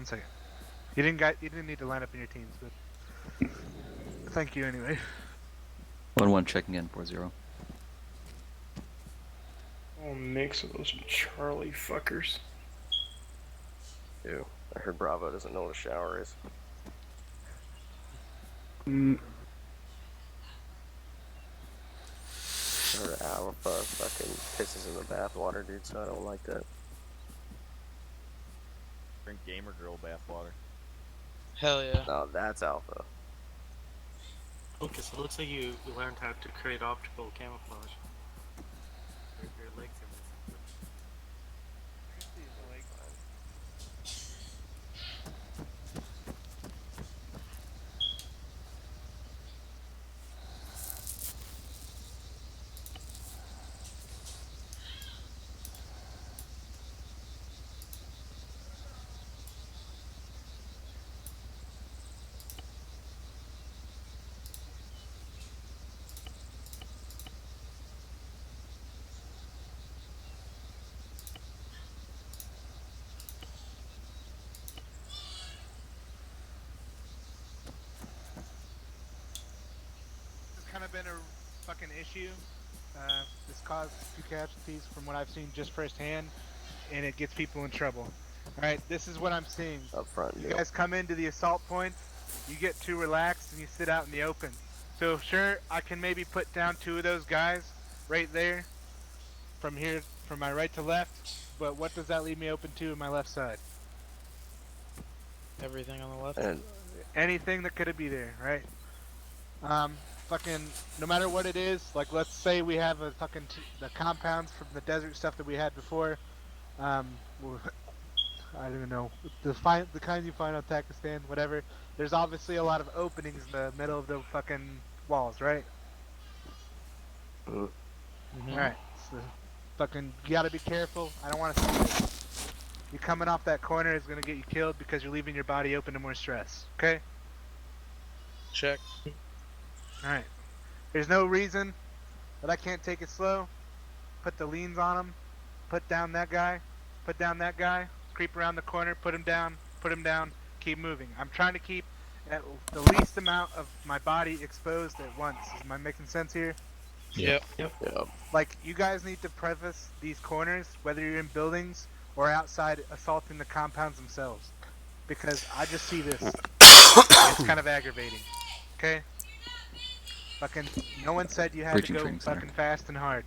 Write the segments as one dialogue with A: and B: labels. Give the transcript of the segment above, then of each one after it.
A: 1 second. You didn't need to line up in your teams, but thank you anyway.
B: 1-1 checking in 4-0.
C: Oh, mix of those Charlie fuckers.
D: Ew. I heard Bravo doesn't know what a shower is. Or Alpha fucking pisses in the bathwater, dude, so I don't like that.
E: Drink gamer girl bathwater.
F: Hell yeah.
D: No, that's Alpha.
G: Okay, so it looks like you learned how to create optical camouflage. Your legs are missing.
A: It's kind of been a fucking issue. This caused 2 casualties from what I've seen just firsthand, and it gets people in trouble. Alright, this is what I'm seeing.
D: Up front,
A: You guys come into the assault point, you get too relaxed, and you sit out in the open. So sure, I can maybe put down 2 of those guys right there, from here, from my right to left, but what does that leave me open to on my left side?
F: Everything on the left.
D: And
A: Anything that could be there, right? Fucking, no matter what it is, like let's say we have a fucking the compounds from the desert stuff that we had before. I don't even know the kinds you find on Pakistan, whatever. There's obviously a lot of openings in the middle of the fucking walls, right? All right, so fucking, you gotta be careful. I don't want to see it. You coming off that corner is gonna get you killed because you're leaving your body open to more stress. Okay.
F: Check.
A: Alright. There's no reason that I can't take it slow. Put the leans on him. Put down that guy. Put down that guy. Creep around the corner. Put him down. Put him down. Keep moving. I'm trying to keep at the least amount of my body exposed at once. Am I making sense here?
F: Yep.
A: Like, you guys need to preface these corners, whether you're in buildings or outside assaulting the compounds themselves. Because I just see this. It's kind of aggravating. Okay? Fucking, no one said you had
B: Breaching
A: to go
B: training center.
A: fucking fast and hard.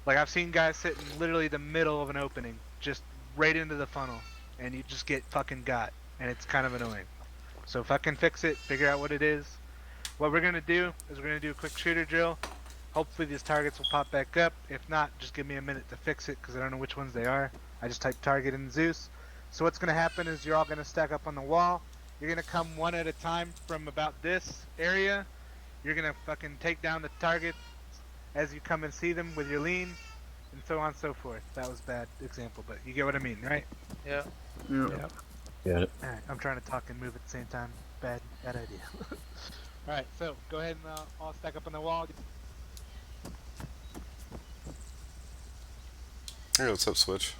A: Like, I've seen guys sit in literally the middle of an opening, just right into the funnel, and you just get fucking got, and it's kind of annoying. So fucking fix it, figure out what it is. What we're gonna do is we're gonna do a quick shooter drill. Hopefully these targets will pop back up. If not, just give me a minute to fix it, because I don't know which ones they are. I just typed target in Zeus. So what's gonna happen is you're all gonna stack up on the wall. You're gonna come one at a time from about this area. You're gonna fucking take down the targets as you come and see them with your lean, and so on and so forth. That was a bad example, but you get what I mean, right?
F: Yeah.
A: Yeah.
H: Got it.
A: Alright, I'm trying to talk and move at the same time. Bad idea. Alright, so go ahead and all stack up on the wall.
I: Hey, what's up, Switch?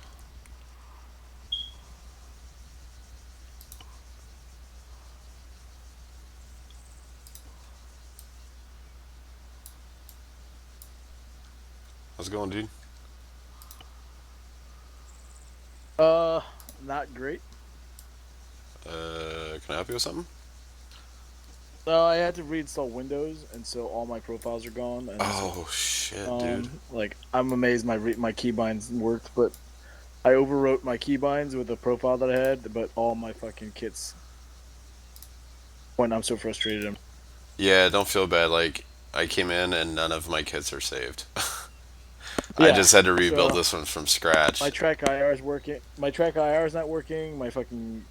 I: How's it going, dude?
J: Not great.
I: Can I help you with something?
J: I had to reinstall Windows, and so all my profiles are gone. And
I: Oh shit, dude.
J: Like, I'm amazed my keybinds worked, but I overwrote my keybinds with the profile that I had, but all my fucking kits went. I'm so frustrated.
I: Yeah, don't feel bad. Like, I came in and none of my kits are saved.
J: Yeah,
I: I just had to rebuild
J: so
I: this one from scratch.
J: my track IR is working. My track IR is not working. My fucking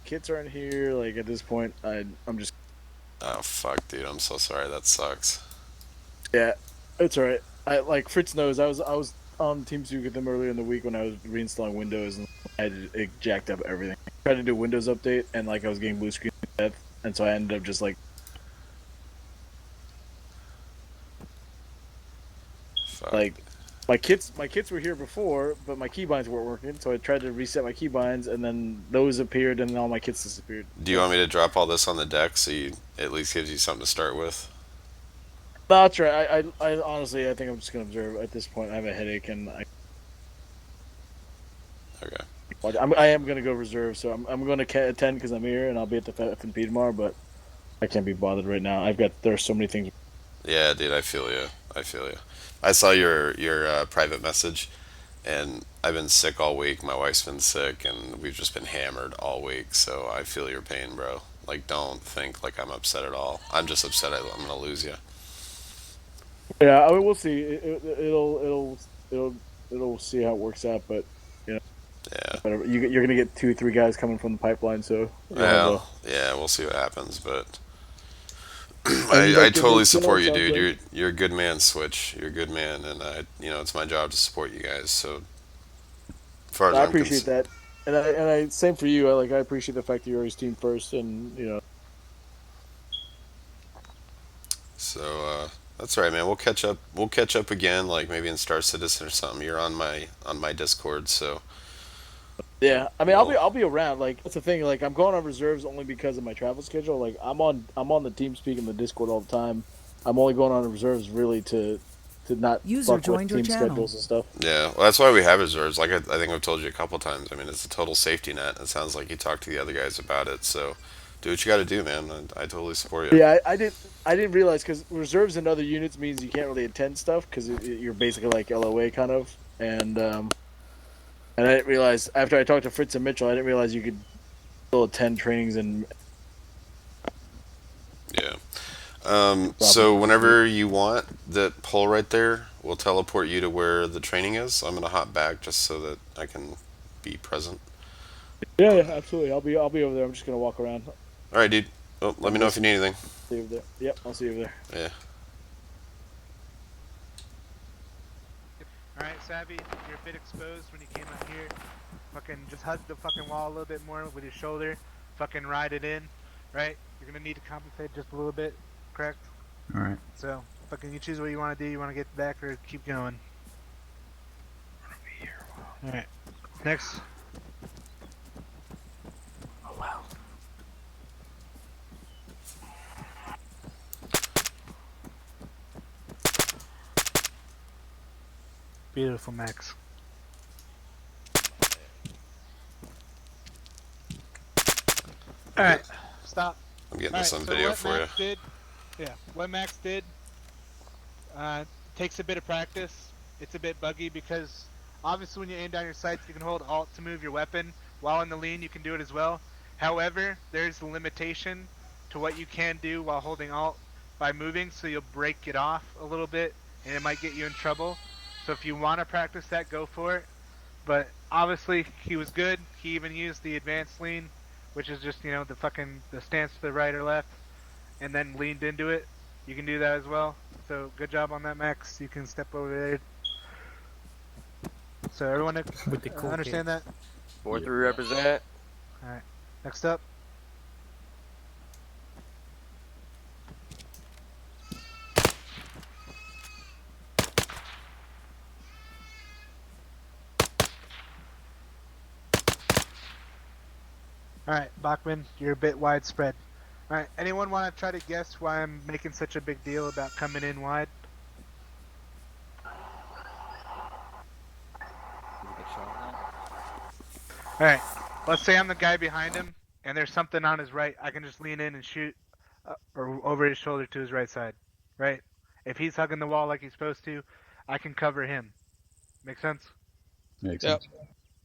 J: kits aren't here. Like, at this point, I'm just.
I: Oh fuck, dude. I'm so sorry. That sucks.
J: Yeah, it's alright. Fritz knows. I was on TeamSpeak with him earlier in the week when I was reinstalling Windows, and it jacked up everything. I tried to do a Windows update, and I was getting blue screen to death, and so I ended up just
I: Fuck.
J: my kits were here before, but my keybinds weren't working, so I tried to reset my keybinds, and then those appeared, and then all my kits disappeared.
I: Do you want me to drop all this on the deck so you at least gives you something to start with?
J: No, that's right. I honestly, I think I'm just gonna observe at this point. I have a headache, and
I: Okay.
J: I am gonna go reserve, so I'm gonna attend because I'm here, and I'll be at the F&P tomorrow, but I can't be bothered right now. There's so many things.
I: Yeah, dude, I feel you. I feel you. I saw your private message, and I've been sick all week. My wife's been sick, and we've just been hammered all week. So I feel your pain, bro. Like, don't think like I'm upset at all. I'm just upset I'm gonna lose you.
J: Yeah, I mean, we'll see. It'll see how it works out, but
I: Yeah.
J: whatever. You're gonna get 2-3 guys coming from the pipeline, so
I: Well, yeah, we'll see what happens, but
J: you
I: I
J: guys give
I: totally
J: me
I: support you,
J: sounds
I: dude.
J: good.
I: You're a good man, Switch. You're a good man, and it's my job to support you guys. So, as far as
J: I
I: I'm
J: appreciate that, and I same for you. I appreciate the fact that you're always team first, and
I: So that's all right, man. We'll catch up. We'll catch up again, like maybe in Star Citizen or something. You're on my Discord, so
J: yeah. I mean,
I: Well-
J: I'll be around. Like that's the thing. Like I'm going on reserves only because of my travel schedule. Like I'm on the TeamSpeak and the Discord all the time. I'm only going on reserves really to not
H: User
J: fuck with
H: joined your
J: team
H: channel.
J: schedules and stuff.
I: yeah. Well, that's why we have reserves. Like I think I've told you a couple times. I mean, it's a total safety net. It sounds like you talked to the other guys about it. So, do what you got to do, man. I totally support you.
J: Yeah, I didn't realize because reserves and other units means you can't really attend stuff because you're basically like LOA kind of, and I didn't realize after I talked to Fritz and Mitchell, I didn't realize you could still attend trainings and
I: Yeah. So whenever you want, that pole right there will teleport you to where the training is. I'm gonna hop back just so that I can be present.
J: yeah, absolutely. I'll be over there. I'm just gonna walk around.
I: All right, dude. Well, let me know if you need anything.
J: See you over there. Yep, I'll see you over there.
I: Yeah.
A: Alright, Savvy, you're a bit exposed when you came out here. Fucking just hug the fucking wall a little bit more with your shoulder. Fucking ride it in, right? You're gonna need to compensate just a little bit, correct?
B: Alright.
A: So, fucking you choose what you want to do. You want to get back or keep going? Alright, next.
H: Oh wow.
A: Beautiful, Max. Alright, stop.
I: I'm getting
A: Alright,
I: this on
A: so
I: video
A: what
I: for you.
A: Max did, what Max did takes a bit of practice. It's a bit buggy because obviously when you aim down your sights you can hold Alt to move your weapon. While in the lean you can do it as well. However, there's a limitation to what you can do while holding Alt by moving, so you'll break it off a little bit and it might get you in trouble. So if you want to practice that, go for it. But obviously he was good. He even used the advanced lean, which is just, the stance to the right or left, and then leaned into it. You can do that as well. So good job on that, Max. You can step over there. So everyone
H: With the cool
A: understand that?
D: 4-3 represent.
A: Alright. Next up. Alright, Bachman, you're a bit widespread. Alright, anyone want to try to guess why I'm making such a big deal about coming in wide? Alright, let's say I'm the guy behind him, and there's something on his right. I can just lean in and shoot or over his shoulder to his right side, right? If he's hugging the wall like he's supposed to, I can cover him. Make sense?
B: Makes
F: Yep.
B: sense.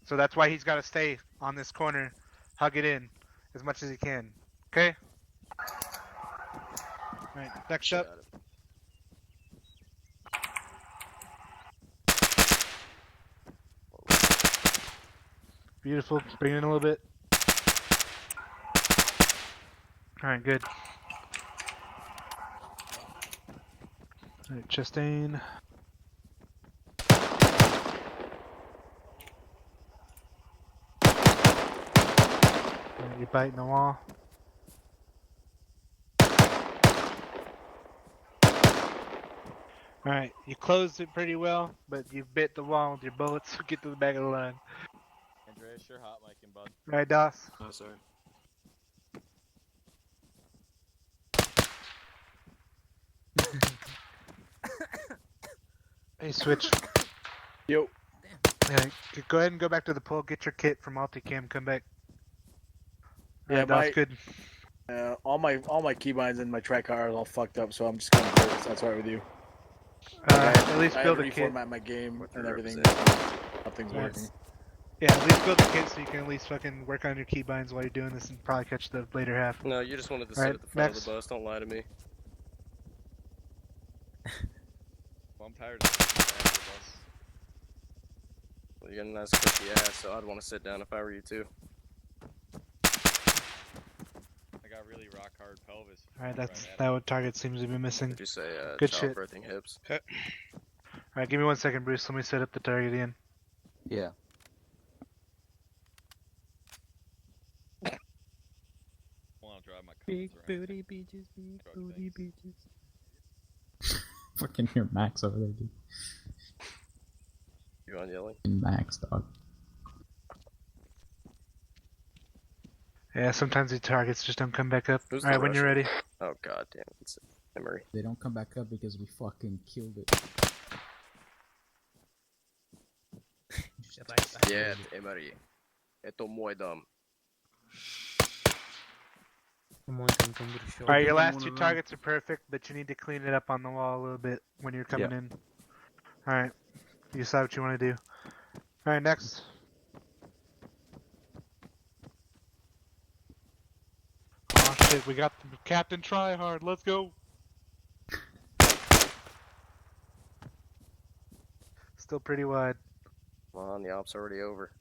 A: So that's why he's got to stay on this corner, hug it in as much as he can. Okay? Alright, next up. Beautiful. Bring it in a little bit. Alright, good. Alright, Chastain. Alright, you're biting the wall. Alright, you closed it pretty well, but you bit the wall with your bullets to get to the back of the line.
E: Andreas, you're hot micing, bud.
A: Alright, Doss?
G: Oh, sorry.
A: Hey, Switch.
J: Yo.
A: Yeah, go ahead and go back to the pool, get your kit from multicam, come back.
J: Yeah,
A: Alright, Doss, good.
J: All my keybinds and my track car are all fucked up, so I'm just gonna do it. So that's all right with you.
A: At least
J: I
A: build
J: had
A: a
J: to
A: kit.
J: reformat my game
D: What
J: and
D: you
J: everything.
D: represent.
J: Nothing's
A: Nice.
J: working.
A: Yeah, at least build a kit so you can at least fucking work on your keybinds while you're doing this and probably catch the later half.
D: No, you just wanted to sit
A: Alright,
D: at the front
A: next.
D: of the bus. Don't lie to me.
E: Well, I'm tired of sitting back of the bus.
D: Well, you got a nice cushy ass, so I'd want to sit down if I were you too.
E: I got really rock hard pelvis.
A: Alright,
E: right
A: that's
E: at
A: that
E: it.
A: what target seems to be missing.
D: Did you say
A: Good shit.
D: childbirthing hips?
A: Alright, give me 1 second, Bruce. Let me set up the target again.
B: Yeah.
E: Well, I'll drive my
H: Big
E: cones around.
H: booty beaches, big
E: Truck
H: booty
E: things.
H: beaches. Fucking hear Max over there, dude.
D: You on yelling?
H: Max, dog.
A: Yeah, sometimes the targets just don't come back up.
D: Who's
A: Alright,
D: the
A: when you're
D: Russian?
A: ready.
D: Oh god damn it! It's Emery.
H: They don't come back up because we fucking killed it.
D: Yeah, Emery. Это мой дом.
A: Alright, your last two targets are perfect, but you need to clean it up on the wall a little bit when you're coming in. Alright, you decide what you want to do. Alright, next. Oh shit, we got the Captain Tryhard, let's go! Still pretty wide.
D: Come on, the op's already over.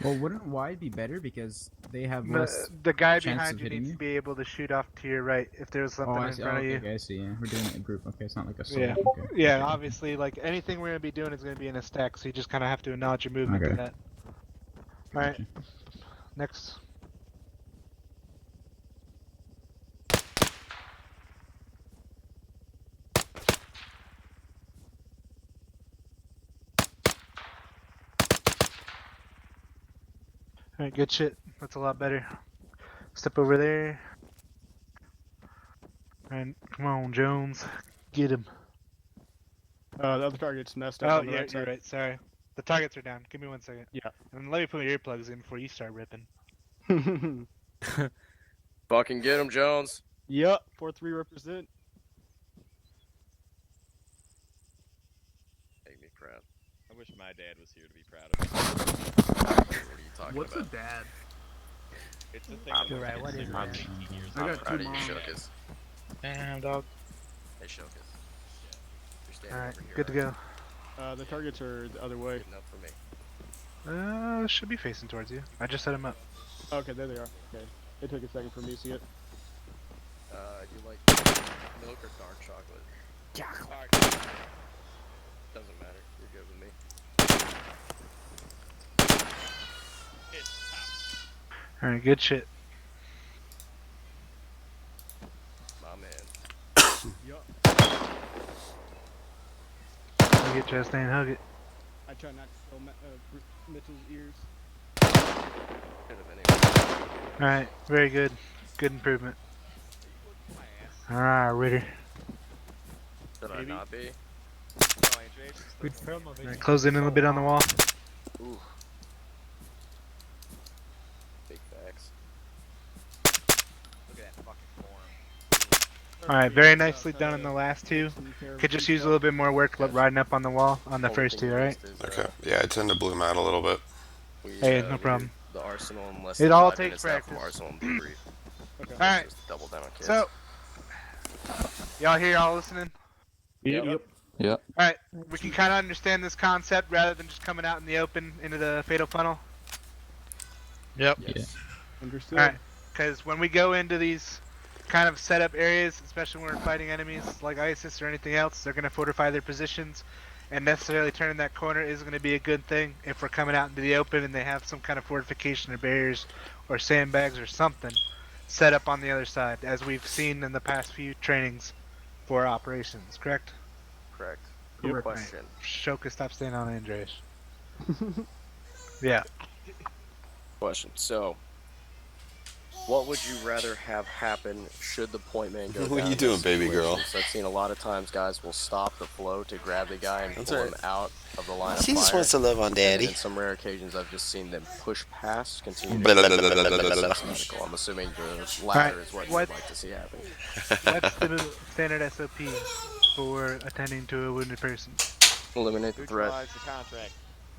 H: Well, wouldn't wide be better because they have
A: The,
H: less.
A: the guy
H: chance
A: behind
H: of
A: you
H: hitting
A: needs
H: you?
A: to be able to shoot off to your right if there's something
H: Oh, I
A: in
H: see.
A: front
H: Oh,
A: of
H: okay,
A: you.
H: okay, I see. Yeah, we're doing it in a group. Okay, it's not like a solo.
A: Yeah,
H: Okay.
A: yeah.
H: Okay.
A: Obviously, like anything we're gonna be doing is gonna be in a stack, so you just kind of have to acknowledge your movement to
H: Okay.
A: that. All right,
H: Gotcha.
A: next. All right, good shit. That's a lot better. Step over there. And come on, Jones, get him.
C: The other target's messed up
A: Oh,
C: on the
A: yeah,
C: right
A: you're
C: side.
A: right. Sorry, the targets are down. Give me 1 second.
C: Yeah.
A: And let me put my earplugs in before you start ripping.
D: Fucking get him, Jones.
C: Yep, 4-3 represent.
D: Make me proud.
E: I wish my dad was here to be proud of me.
D: What are you talking
K: What's a
D: about?
K: dad?
E: It's a thing
D: I'm
E: that
D: right,
E: my
D: what
E: kids
D: is
E: do
D: that?
E: for 18 years
K: I
D: I'm
K: got
D: proud
K: two
D: of you,
K: moms.
D: Shokus.
F: Damn, dog.
D: Hey, Shokus. You're standing
A: All right,
D: over here.
A: good to go.
C: The targets are the other way.
D: Good enough for me.
A: Should be facing towards you. I just set him up.
C: Okay, there they are. Okay. It took a second for me to see it.
D: You like milk or dark chocolate?
E: Chocolate.
D: Doesn't matter. You're good with me.
E: It's top.
A: All right, good shit.
D: My man.
C: Yup.
A: Hug it, Chastain, hug it.
C: I try not to fill Mitchell's ears.
D: Could have been
A: All right, very good. Good improvement. All right, Ritter.
D: Should I
C: Maybe.
D: not be?
E: No, Andreas is
H: Good
E: still
H: film
A: All
H: of it.
A: right, close in a little bit on the wall.
D: Ooh. Big facts.
E: Look at that fucking form.
A: All right, very nicely done on the last two. Could just use a little bit more work riding up on the wall on the
D: Only
A: first
D: thing
A: two,
D: we
A: all right?
D: missed is,
I: Okay. Yeah, I tend to bloom out a little bit.
A: Hey, no
D: we
A: problem.
D: did The Arsenal in less
A: It
D: than
A: all
D: 5
A: takes
D: minutes out from
A: practice.
D: Arsenal and debrief.
C: Okay.
A: All right,
D: Just double down on kids.
A: so y'all here, y'all listening?
C: Yep.
B: Yeah.
A: All right, we can kind of understand this concept rather than just coming out in the open into the fatal funnel.
F: Yep.
D: Yes.
C: Understood.
A: All right, because when we go into these kind of setup areas, especially when we're fighting enemies like ISIS or anything else, they're going to fortify their positions, and necessarily turning that corner is going to be a good thing if we're coming out into the open and they have some kind of fortification or barriers or sandbags or something. set up on the other side, as we've seen in the past few trainings for operations, correct?
D: Correct.
J: Yep.
D: Question.
A: Shoka, stop staying on Andres. Yeah.
D: Question. So, what would you rather have happen should the point man go down?
I: What are you
D: in
I: doing,
D: this
I: baby girl?
D: situation? So I've seen a lot of times guys will stop the flow to grab the guy and
I: That's
D: pull
I: all
D: him
I: right.
D: out of the line of
I: She
D: fire.
I: just wants to love on
D: And then
I: daddy.
D: in some rare occasions, I've just seen them push past, continue
I: Blah,
D: to
I: blah, blah, blah, blah, blah, blah.
D: medical. I'm assuming the latter is what you'd
A: what-
D: like to see happen.
A: What's the standard SOP for attending to a wounded person?
D: Eliminate the threat.
E: Neutralize the contract.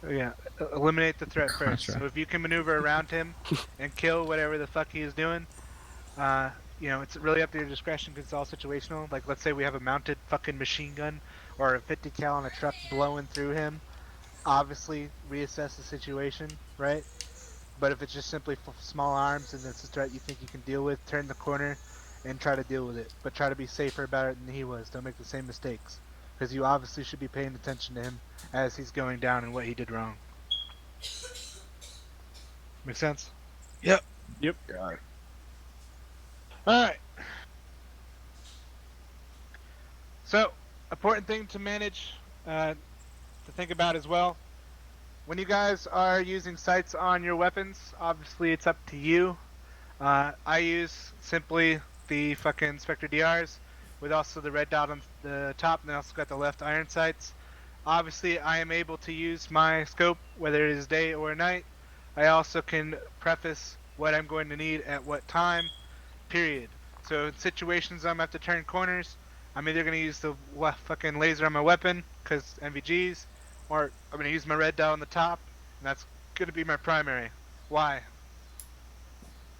A: Yeah, eliminate the threat first.
H: That's right.
A: So if you can maneuver around him and kill whatever the fuck he is doing, it's really up to your discretion because it's all situational. Like, let's say we have a mounted fucking machine gun or a 50 cal on a truck blowing through him. Obviously, reassess the situation, right? But if it's just simply small arms and it's a threat you think you can deal with, turn the corner and try to deal with it. But try to be safer about it than he was. Don't make the same mistakes. Because you obviously should be paying attention to him as he's going down and what he did wrong. Make sense?
J: Yep.
D: Got it.
A: Alright. So, important thing to manage, to think about as well. When you guys are using sights on your weapons, obviously it's up to you. I use simply the fucking Spectre DRs with also the red dot on the top, and then also got the left iron sights. Obviously, I am able to use my scope whether it is day or night. I also can preface what I'm going to need at what time, period. So in situations I'm going to have to turn corners, I'm either going to use the fucking laser on my weapon, because NVGs, or I'm going to use my red dot on the top, and that's going to be my primary. Why?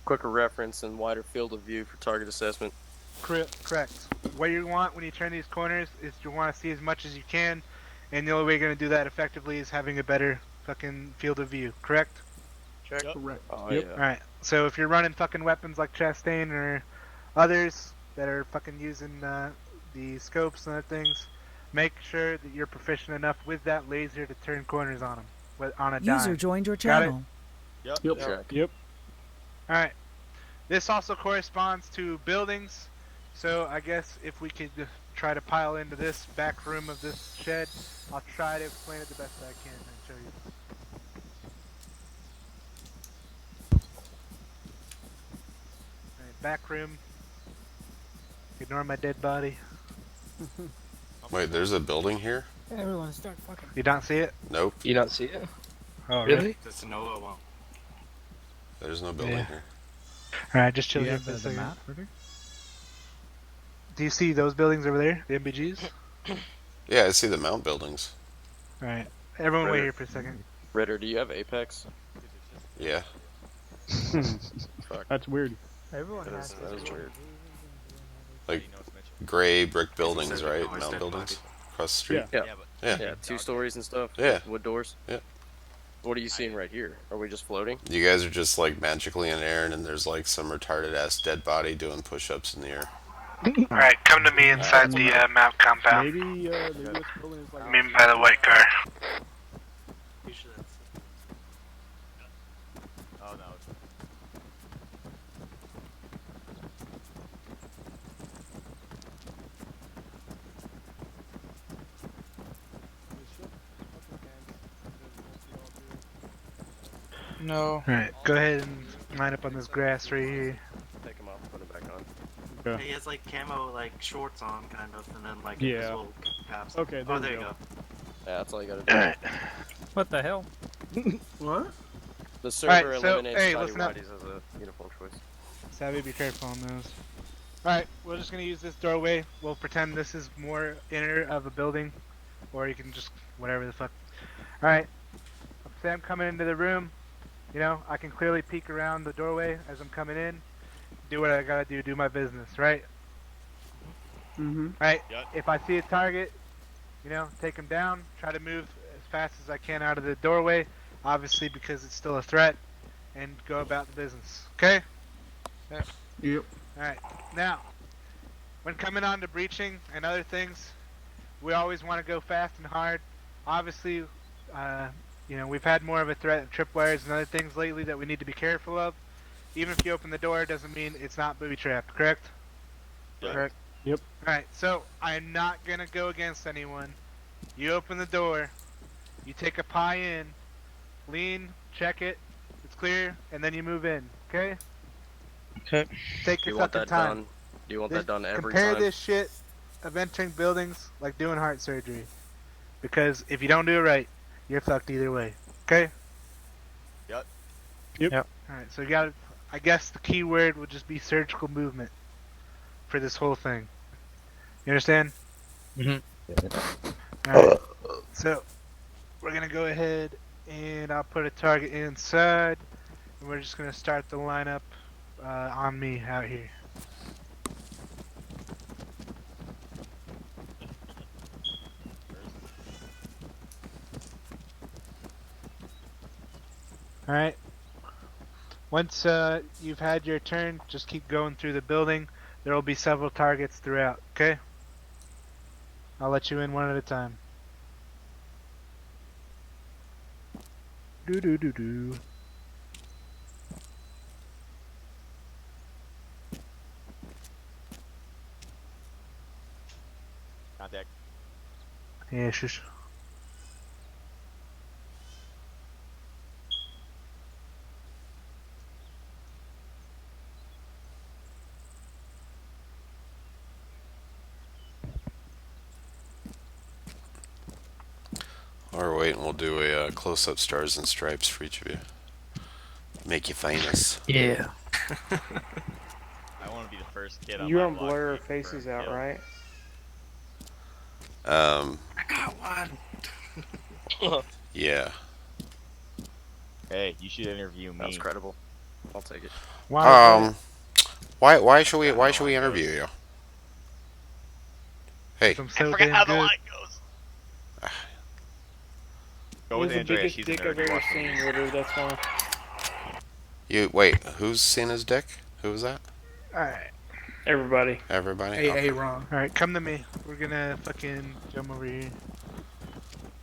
D: Quicker reference and wider field of view for target assessment.
A: Correct. What you want when you turn these corners is you want to see as much as you can, and the only way you're going to do that effectively is having a better fucking field of view, correct?
E: Check.
J: Correct.
D: Oh
J: Yep.
D: yeah.
A: Alright, so if you're running fucking weapons like Chastain or others that are fucking using the scopes and other things, make sure that you're proficient enough with that laser to turn corners on them, on a dime.
K: joined your
A: Got it?
J: Yep.
D: Check.
J: Yep.
A: Alright, this also corresponds to buildings, so I guess if we could try to pile into this back room of this shed, I'll try to explain it the best I can and show you. Alright, back room. Ignore my dead body.
I: Wait, there's a building here?
K: Everyone start fucking.
A: You don't see it?
I: Nope.
C: You don't see it?
A: Oh,
C: Really?
G: That's a Nova one.
I: There's no building
A: Yeah.
I: here.
A: Alright, just
H: Do
A: chill
H: you
A: here
H: have
A: for a
H: the
A: second.
H: map, Ritter?
A: Do you see those buildings over there? The MBGs?
I: Yeah, I see the mount buildings.
A: Alright. Everyone wait
D: Ritter.
A: here for a second.
D: Ritter, do you have Apex?
I: Yeah.
D: Fuck.
J: That's weird.
K: Everyone
D: That is weird.
I: Like
E: You know it's Mitchell.
I: gray brick buildings,
D: Says
I: right?
D: always
I: Mount
D: dead
I: buildings
D: body.
I: across the street.
J: Yeah.
D: Yeah.
I: Yeah.
D: Yeah, 2 stories and stuff.
I: Yeah.
D: Wood doors.
I: Yeah.
D: What are you seeing right here? Are we just floating?
I: You guys are just like magically in air, and then there's like some retarded ass dead body doing push-ups in the air.
A: Alright, come to me inside the map compound.
J: Maybe the US building is like.
A: I mean by the white car.
G: Usually that's
E: Oh no.
F: No.
A: Alright, go ahead and line up on this grass right here.
D: Take them off, put them back on.
J: Okay.
G: he has like camo like shorts on kind of, and then like
J: Yeah.
G: invisible caps.
J: Okay, there
G: Oh,
J: we
G: there you
J: go.
G: go.
D: Yeah, that's all you gotta do.
A: Alright.
K: What the hell?
J: What?
D: The server
A: Alright, so,
D: eliminates
A: hey,
D: Scotty
A: listen up.
D: Whitey's as a uniform choice.
A: Savvy, be careful on those. Alright, we're just gonna use this doorway. We'll pretend this is more inner of a building. Or you can just, whatever the fuck. Alright. Say I'm coming into the room. You know, I can clearly peek around the doorway as I'm coming in. Do what I gotta do my business, right?
J: Mm-hmm.
A: Right?
E: Yep.
A: If I see a target, you know, take him down. Try to move as fast as I can out of the doorway. Obviously, because it's still a threat. And go about the business. Okay?
J: Yep.
A: Alright, now, when coming on to breaching and other things, we always want to go fast and hard. Obviously, we've had more of a threat of tripwires and other things lately that we need to be careful of. even if you open the door, doesn't mean it's not booby trapped. Correct?
E: Yeah.
J: Correct. Yep.
A: All right. So I'm not gonna go against anyone. You open the door. You take a pie in. Lean. Check it. It's clear, and then you move in. Okay?
F: Okay.
A: Take
D: Do
A: your
D: you want
A: fucking
D: that
A: time.
D: done? Do you want that done every
A: Compare
D: time?
A: this shit of entering buildings like doing heart surgery. Because if you don't do it right, you're fucked either way. Okay?
D: Yep.
A: Alright, so you gotta. I guess the key word would just be surgical movement for this whole thing. You understand? Alright, so we're gonna go ahead and I'll put a target inside, and we're just gonna start the lineup on me out here. Alright. Once you've had your turn, just keep going through the building. There will be several targets throughout, okay? I'll let you in one at a time. Do do do do.
E: Contact.
A: Yeah, shush.
I: Or wait, and we'll do a close-up stars and stripes for each of you. Make you famous.
F: Yeah.
E: I want to be the first kid on
C: You
E: my
C: don't
E: block
C: blur
E: to
C: our
E: get confirmed
C: faces out,
E: kill.
C: right?
G: I got one.
I: Yeah.
E: Hey, you should interview me.
D: That was credible. I'll take it.
A: Wow.
I: Why should we
E: Forgot
I: why
E: how
I: should we
E: line
I: interview
E: goes.
I: you? Hey,
A: I'm
E: I
A: so
E: forgot
A: damn
E: how the
A: good.
E: line goes. Go
C: He
E: with
C: has the
E: Andrea.
C: biggest
E: She's a
C: dick
E: nerd.
C: I've
E: You
C: ever
E: watch
C: seen,
E: movies.
C: Ritter, that's why.
I: you wait. Who's seen his dick? Who was that?
A: Alright.
C: Everybody.
I: Everybody.
K: Hey,
I: Okay.
K: wrong.
A: Alright, come to me. We're gonna fucking jump over here.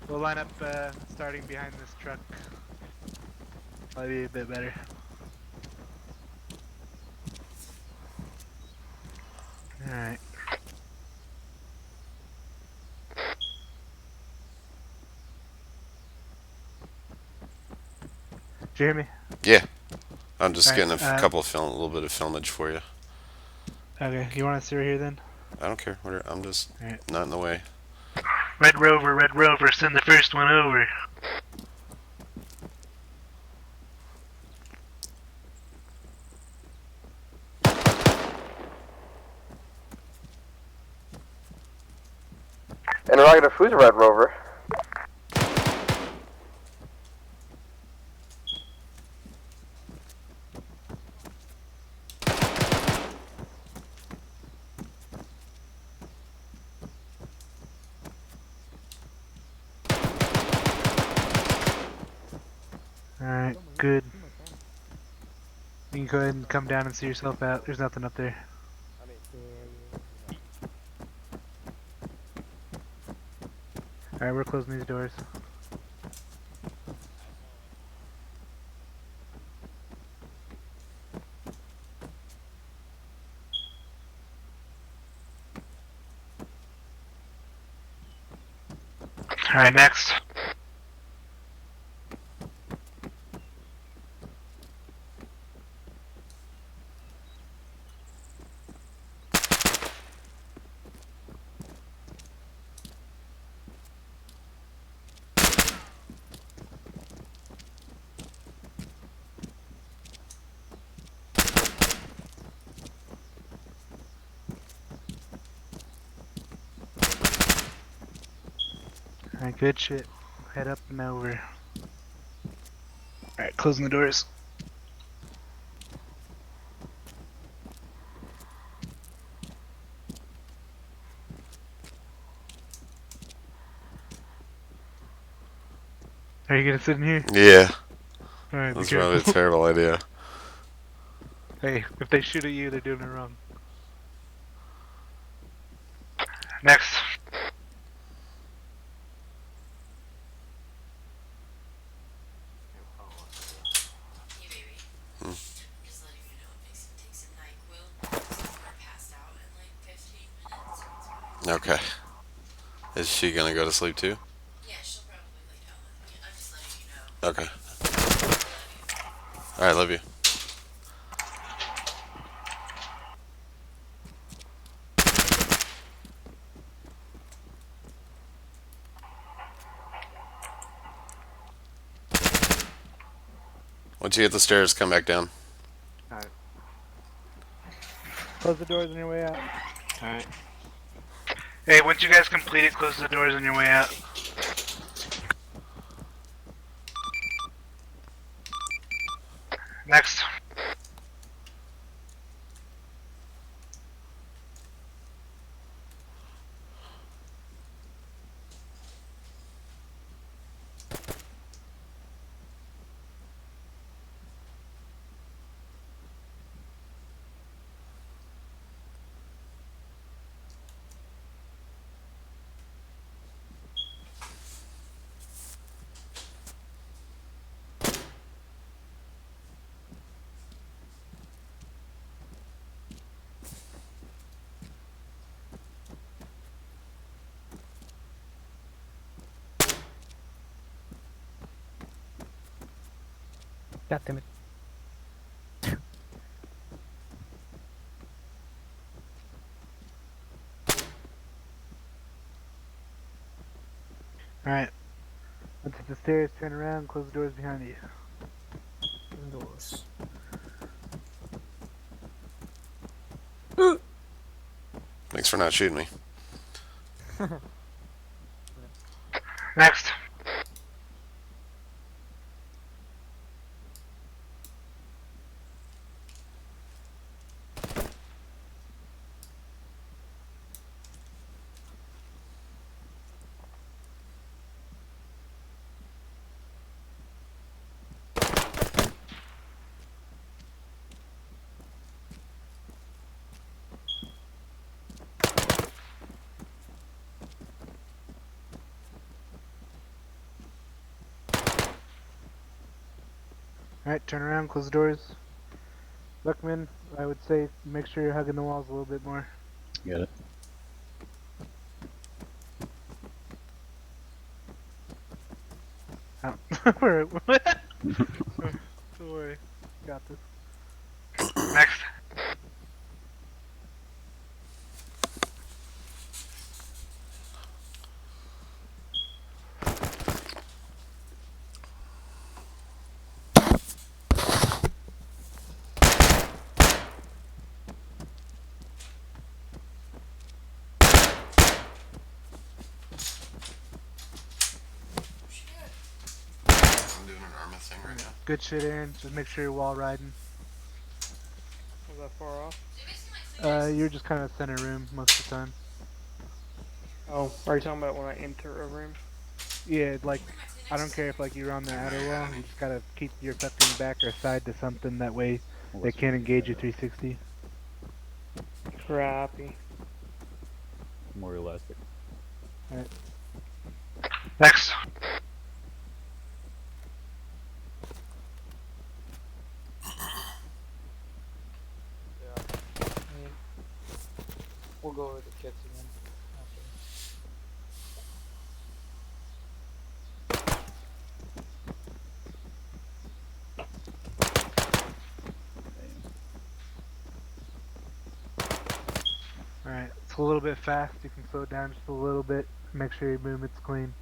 A: We'll line up starting behind this truck. Probably be a bit better. Alright. Did you hear me?
I: Yeah. I'm just
A: Alright,
I: getting a couple of film, a little bit of filmage for you.
A: Okay, you want us through here then?
I: I don't care. I'm just
A: Alright.
I: not in the way.
A: Red Rover, send the first one over.
L: Interrogative, who's Red Rover?
A: Alright, good. You can go ahead and come down and see yourself out. There's nothing up there. Alright, we're closing these doors. Alright, next. Alright, good shit. Head up and over. Alright, closing the doors. Are you gonna sit in here?
I: Yeah.
A: Alright, be
I: That's probably a
A: careful.
I: terrible idea.
A: Hey, if they shoot at you, they're doing it wrong. Next.
I: Okay. Is she gonna go to sleep too?
L: Yeah, she'll probably lay down. I'm just letting you know.
I: Okay. Alright, love you. Once you hit the stairs, come back down.
A: Alright.
K: Close the doors on your way out.
G: Alright.
A: Hey, once you guys complete it, close the doors on your way out. Next.
K: God damn it.
A: Alright. Once it's the stairs, turn around, close the doors behind you.
K: Doors.
I: Thanks for not shooting me.
A: Next. Alright, turn around, close the doors. Luckman, I would say make sure you're hugging the walls a little bit more.
H: Get it.
A: Oh. Alright. Don't worry. Got this. Next.
I: I'm doing an ARMA thing right now.
A: Good shit, Aaron. Just make sure you're wall riding.
C: Was that far off?
A: You're just kind of center room most of the time.
C: Oh, are you talking about when I enter a room?
A: Yeah, like, I don't care if like you're on the outer wall, you just gotta keep your fucking back or side to something, that way they can't engage you 360.
C: Crappy.
H: More elastic.
A: Alright. Next.
K: We'll go over the kits again.
A: Alright, it's a little bit fast, you can slow it down just a little bit, make sure your movement's clean.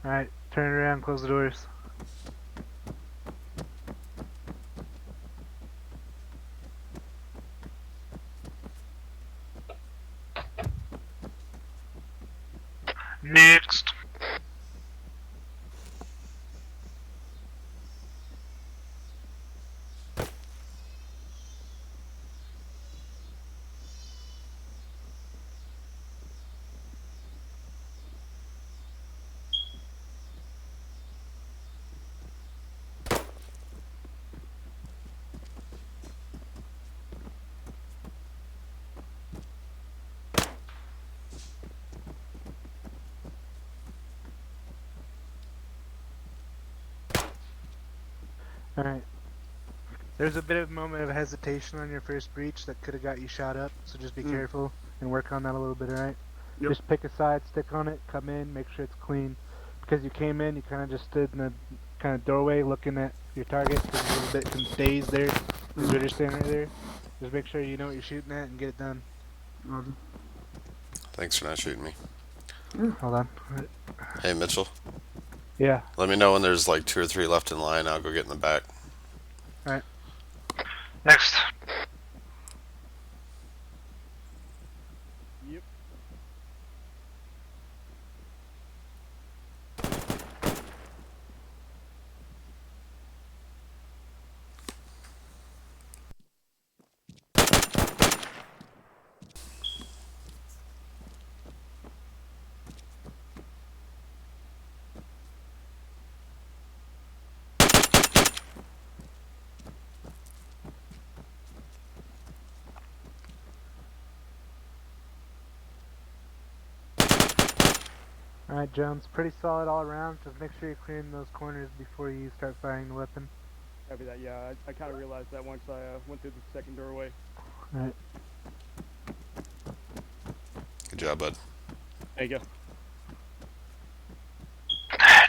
A: Alright, turn around, close the doors. Next. Alright. There's a bit of a moment of hesitation on your first breach that could have got you shot up, so just be careful and work on that a little bit, alright?
J: Yep.
A: Just pick a side, stick on it, come in, make sure it's clean. Because you came in, you kind of just stood in a kind of doorway looking at your target. There's a little bit dazed there. Because you're just standing right there. Just make sure you know what you're shooting at and get it done.
I: Thanks for not shooting me.
A: Hold on.
I: Hey, Mitchell.
A: Yeah.
I: Let me know when there's like 2 or 3 left in line. I'll go get in the back.
A: Alright.
F: Next.
J: Yep.
A: Alright, Jones. Pretty solid all around. Just make sure you're clearing those corners before you start firing the weapon.
C: Copy that. Yeah, I kind of realized that once I went through the second doorway.
A: Alright.
I: Good job, bud.
C: There you go.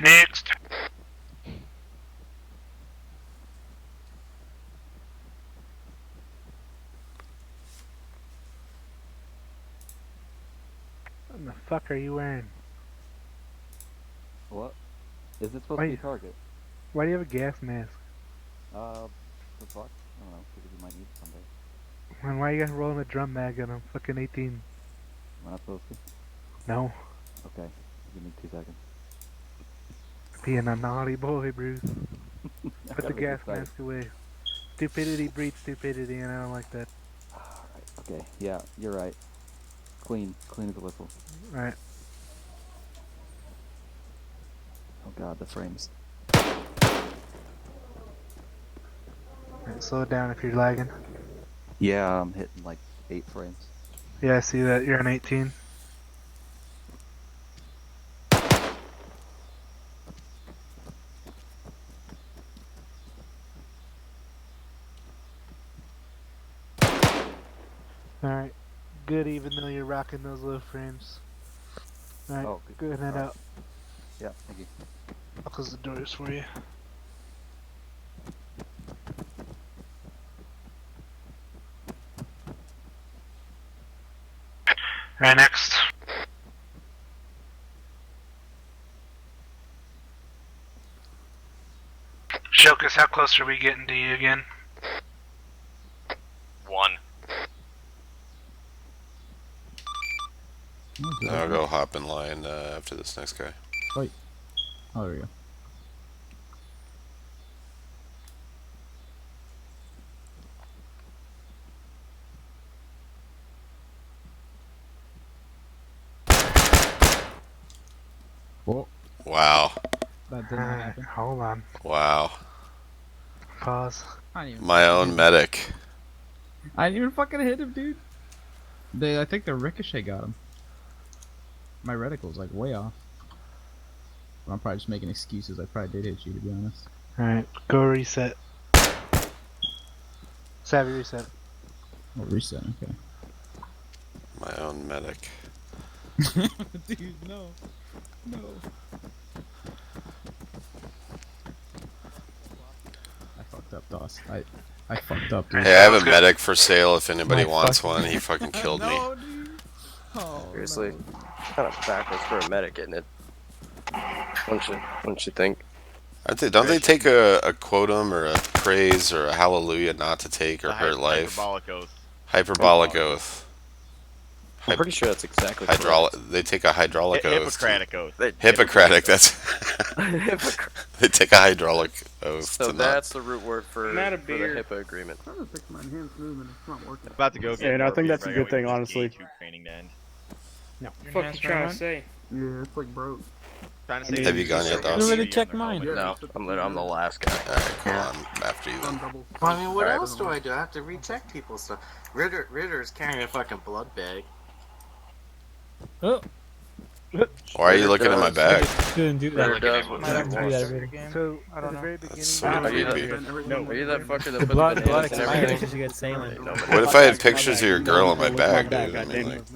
F: Next.
A: What the fuck are you wearing?
B: What? Is it supposed
A: Why
B: to be
A: you-
B: a target?
A: Why do you have a gas mask?
B: The fuck? I don't know, because you might need it someday.
A: And why are you guys rolling a drum mag on? I'm fucking 18.
B: Am I not supposed to?
A: No.
B: Okay, give me 2 seconds.
A: Being a naughty boy, Bruce.
B: I
A: Put the
B: got really
A: gas
B: excited.
A: mask away. Stupidity breeds stupidity, and I don't like that.
B: Alright, okay, yeah, you're right. Clean as a whistle.
A: Alright.
B: Oh god, the frames.
A: Alright, slow it down if you're lagging.
B: Yeah, I'm hitting like 8 frames.
A: Yeah, I see that. You're on 18. Alright. Good, even though you're rocking those low frames. Alright,
B: Oh,
A: go ahead and head out.
B: Yeah, thank you.
A: I'll close the doors for you.
F: Right, next. Shokus, how close are we getting to you again? 1.
I: Then I'll go hop in line after this next guy.
H: Wait. Oh, there we go. Whoa,
I: Wow.
H: that did not happen.
A: Hold on.
I: Wow.
A: Pause.
H: I didn't even
I: My
H: fucking
I: own
H: hit him.
I: medic.
H: I didn't even fucking hit him, dude. I think the ricochet got him. My reticle's like way off. But I'm probably just making excuses. I probably did hit you, to be honest.
A: Alright, go reset. Savvy reset.
H: Oh, reset, okay.
I: My own medic.
H: Dude, no. No. I fucked up, Doss. I fucked up, dude.
I: Hey, I have a medic for sale if anybody
H: My
I: wants
H: fucking-
I: one. He fucking killed me.
H: No, dude. Oh,
D: Seriously,
H: no.
D: kind of backwards for a medic, isn't it? Wouldn't you think?
I: Don't they take a quotum or a praise or a hallelujah not to take or hurt life?
E: Hyperbolic oath.
I: Hyperbolic oath.
D: I'm pretty sure that's exactly
I: Hydraulic.
D: correct.
I: They take a hydraulic oath.
E: Hippocratic oath.
I: Hippocratic. That's.
D: Hippocratic.
I: They take a hydraulic oath.
D: So
I: to
D: that's the root word for
C: Not a
D: the
C: beer.
D: HIPAA agreement.
E: About to go get
C: And I
E: more
C: think
E: beer,
C: that's a
E: but I
C: good
E: gotta
C: thing,
E: wait for this
C: honestly.
E: G2 training to end.
C: No. Fuck you trying to say?
H: Yeah, it's like broke.
E: Trying to
C: I mean,
E: say
I: Have you gone yet, Doss?
H: You already checked mine.
D: No, I'm the last guy.
I: Alright, cool. I'm after you then.
G: Well, I mean, what
D: Alright.
G: else do I do? I have to recheck people's stuff. Ritter's carrying a fucking blood bag.
H: Oh.
I: Why are you looking in my bag?
K: Shouldn't do
D: Ritter
K: that.
D: does what
K: Might have
D: he
K: to do
D: wants.
K: that, Ritter.
F: So,
K: I don't know.
I: That's sort of
D: Are you
I: creepy.
D: Are you that fucker that
K: The
D: puts
K: blood
D: bananas and everything?
K: expires as you get sailing.
I: What if I had pictures of your girl in my bag, dude? I mean, like,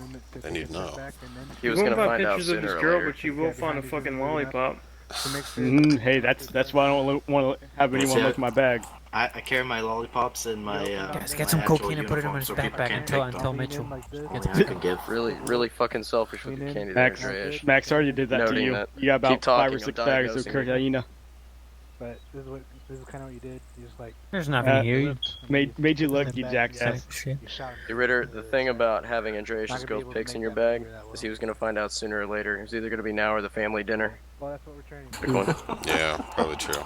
I: then you'd know.
D: He was
C: You won't
D: gonna
C: find
D: find out
C: pictures of
D: sooner
C: this
D: or
C: girl,
D: later.
C: but you will find a fucking lollipop.
J: Hey, that's why I don't want to have anyone look at my bag.
G: I carry my lollipops in my.
K: Guys, get
G: my
K: some
G: actual
K: cocaine and put it in
G: uniform
K: his
G: so people
K: backpack
G: can't
K: until
G: take them.
K: Mitchell.
G: Only I can give.
D: Really fucking selfish with your candy there,
J: Max,
D: Andreas.
J: Max already did that to
D: Noting
J: you.
D: that.
J: You got
D: Keep
J: about
D: talking,
J: 5 or
D: I'm
J: 6 bags of
D: diagnosing you.
J: cocaine.
F: But this is kind of what you did. You just like
K: There's nothing here. You
J: Made you look, you jackass.
K: shit.
F: you shot him.
D: Hey, Ritter, the thing about having Andreas'
F: Not gonna be
D: gold
F: able to
D: picks in
F: make
D: your
F: that
D: bag
F: maneuver that
D: is he
F: well.
D: was gonna find out sooner or later. It was either gonna be now or the family dinner.
F: Well, that's what we're training.
D: Pick one.
I: Yeah, probably true.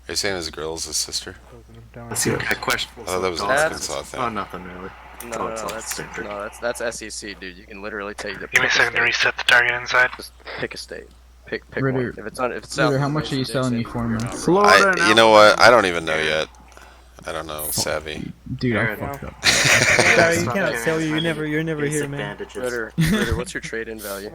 I: Are you saying his girl is his sister?
G: Let's see what questionable.
I: I thought that was an
D: That's-
I: Arkansas thing.
G: Oh, nothing really.
D: No,
G: it's all
D: that's
G: standard.
D: that's SEC, dude. You can literally take the
F: Give me a second to reset the target inside.
D: Just pick a state. Pick
H: Ritter-
D: one. If it's south
H: Ritter,
D: of
H: how
D: the
H: much are you
D: Mason-Dixon,
H: selling me for,
D: you're
H: man?
D: not really-
I: You know what? I don't even know yet. I don't know, Savvy.
H: Dude, I
G: Fair
H: fucked up.
K: Sorry, you
G: Stop
K: cannot
G: carrying
K: sell you.
G: as
K: You're
G: many
K: never here,
G: basic
K: man.
G: bandages.
D: Ritter, what's your trade-in value?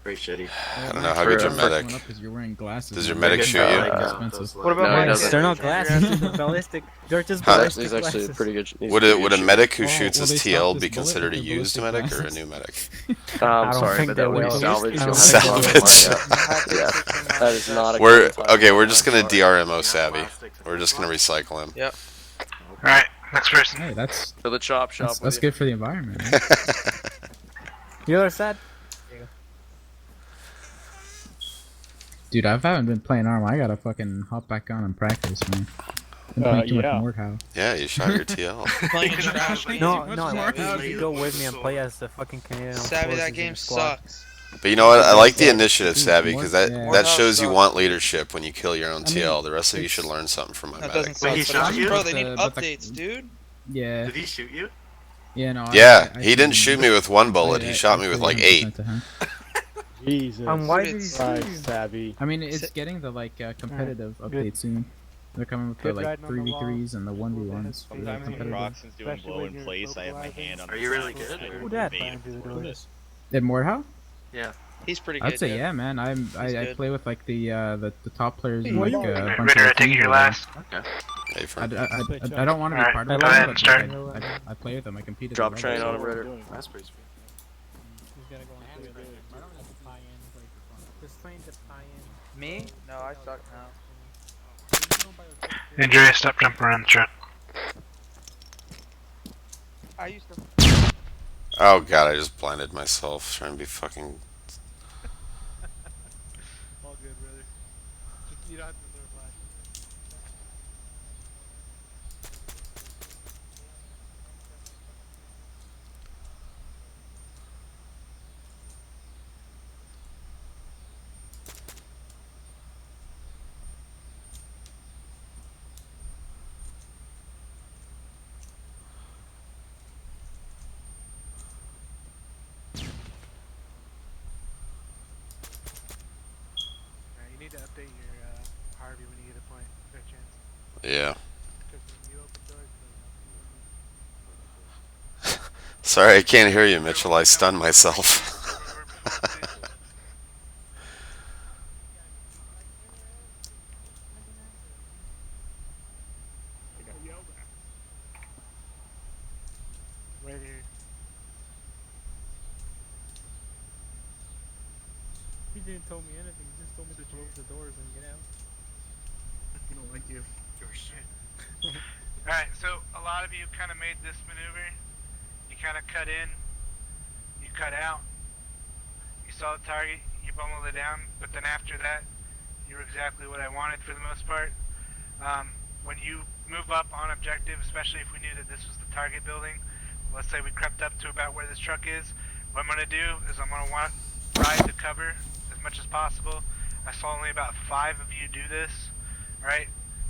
G: Very shitty.
I: I don't know. How good's your medic?
H: Because you're wearing glasses.
I: Does your
H: man.
I: medic
G: Like,
I: shoot you?
H: Expensive.
G: What
D: No, he doesn't.
K: External glasses. The ballistic. They're just
I: Huh?
K: ballistic
D: He's actually
K: glasses.
D: pretty good. he's
I: Would
D: pretty
I: a
D: good shooter.
I: medic who
H: Oh,
I: shoots
H: well,
I: his
H: they
I: TL
H: stopped
I: be
H: this
I: considered a
H: bullet with the
I: used
H: ballistic
I: medic or a
H: glasses.
I: new medic?
D: I'm
K: I don't
D: sorry,
K: think
D: but
K: they
D: that would be
K: will.
D: salvage.
K: I
D: You'll
K: don't
D: have to
K: think
D: find
K: they
D: out. Yeah, that is not a
I: We're
D: good time.
I: okay. We're just gonna
D: I'm sorry.
I: DRMO Savvy. We're just gonna recycle him.
D: Yep.
F: Alright, next person.
H: Hey, that's
D: To the chop shop.
H: that's,
D: with
H: that's
D: you.
H: good for the environment. Man.
K: You know what's sad?
H: Dude, I haven't been playing ARMA. I gotta fucking hop back on and practice, man. Been playing too much
J: yeah.
H: Mordhau.
I: Yeah, you shot your TL.
M: Playing trash games.
K: No,
M: What's
K: no.
M: more
K: You can go with me and play as the fucking Canadian. Armed
M: Savvy,
K: Forces
M: that
K: in
M: game
K: the squad.
M: sucks.
I: But you know what? I like the
H: Yeah.
I: initiative, Savvy, because that
H: Yeah.
I: that shows you want leadership when you kill your own
H: I mean,
I: TL. The rest of you
H: it's-
I: should learn something from my
M: That
I: medic.
M: doesn't suck.
G: he shot you?
M: Bro, they need
H: But the-
M: updates, dude.
H: Yeah.
G: Did he shoot you?
H: Yeah, no.
I: Yeah,
H: I
I: he didn't shoot me with one bullet.
H: I-
I: He
H: I-
I: shot me
H: I
I: with
H: played
I: like 8.
H: 100% to him.
J: Jesus.
K: Why did he
M: It's-
K: shoot you?
J: Christ, Savvy.
H: I mean, it's getting the like competitive update soon. They're coming with the
F: Good
H: like
F: riding on the
H: 3v3s and the 1v1s. for the
E: Sometimes when
H: competitive.
E: Proxon's doing blow in place, I have my hand on
G: Are
E: the
G: you really
E: side
G: good?
E: and I
K: Who dat?
E: evade for it.
H: In Mordhau?
G: Yeah.
M: He's pretty good.
H: I'd say yeah, man. I
M: good.
H: play with like the top players and
K: Hey,
H: like
K: you-
H: a bunch
F: Ritter, I
H: of
F: take it
H: teams
F: you're
H: over there.
F: last.
G: Okay.
I: Hey,
H: I
I: friend.
H: don't want to be
F: Alright,
H: part
K: I
H: of
F: go
H: it,
F: ahead
H: but
F: and start.
H: I play with them. I compete. at
D: Drop
H: the
D: train
H: level.
D: on him, Ritter.
G: That's pretty sweet.
M: Me? No, I suck now.
F: Andreas, stop jumping around the truck.
M: I used to.
I: Oh god, I just blinded myself trying to be fucking.
A: All good, brother. Just, you don't have to throw a flash. You need to update your Harvey when you get a point, fair chance.
I: Yeah.
A: Because when you open doors,
I: Sorry, I can't hear you, Mitchell. I stunned myself.
A: right here.
K: He didn't tell me anything. He just told me to close the doors and get out.
A: You don't like you.
F: Your shit. Alright, so a lot of you kind of made this maneuver. You kind of cut in, you cut out, you saw the target, you bumbled it down, but then after that, you were exactly what I wanted for the most part. When you move up on objective, especially if we knew that this was the target building, let's say we crept up to about where this truck is, what I'm going to do is I'm going to want ride to cover as much as possible. I saw only about 5 of you do this, right?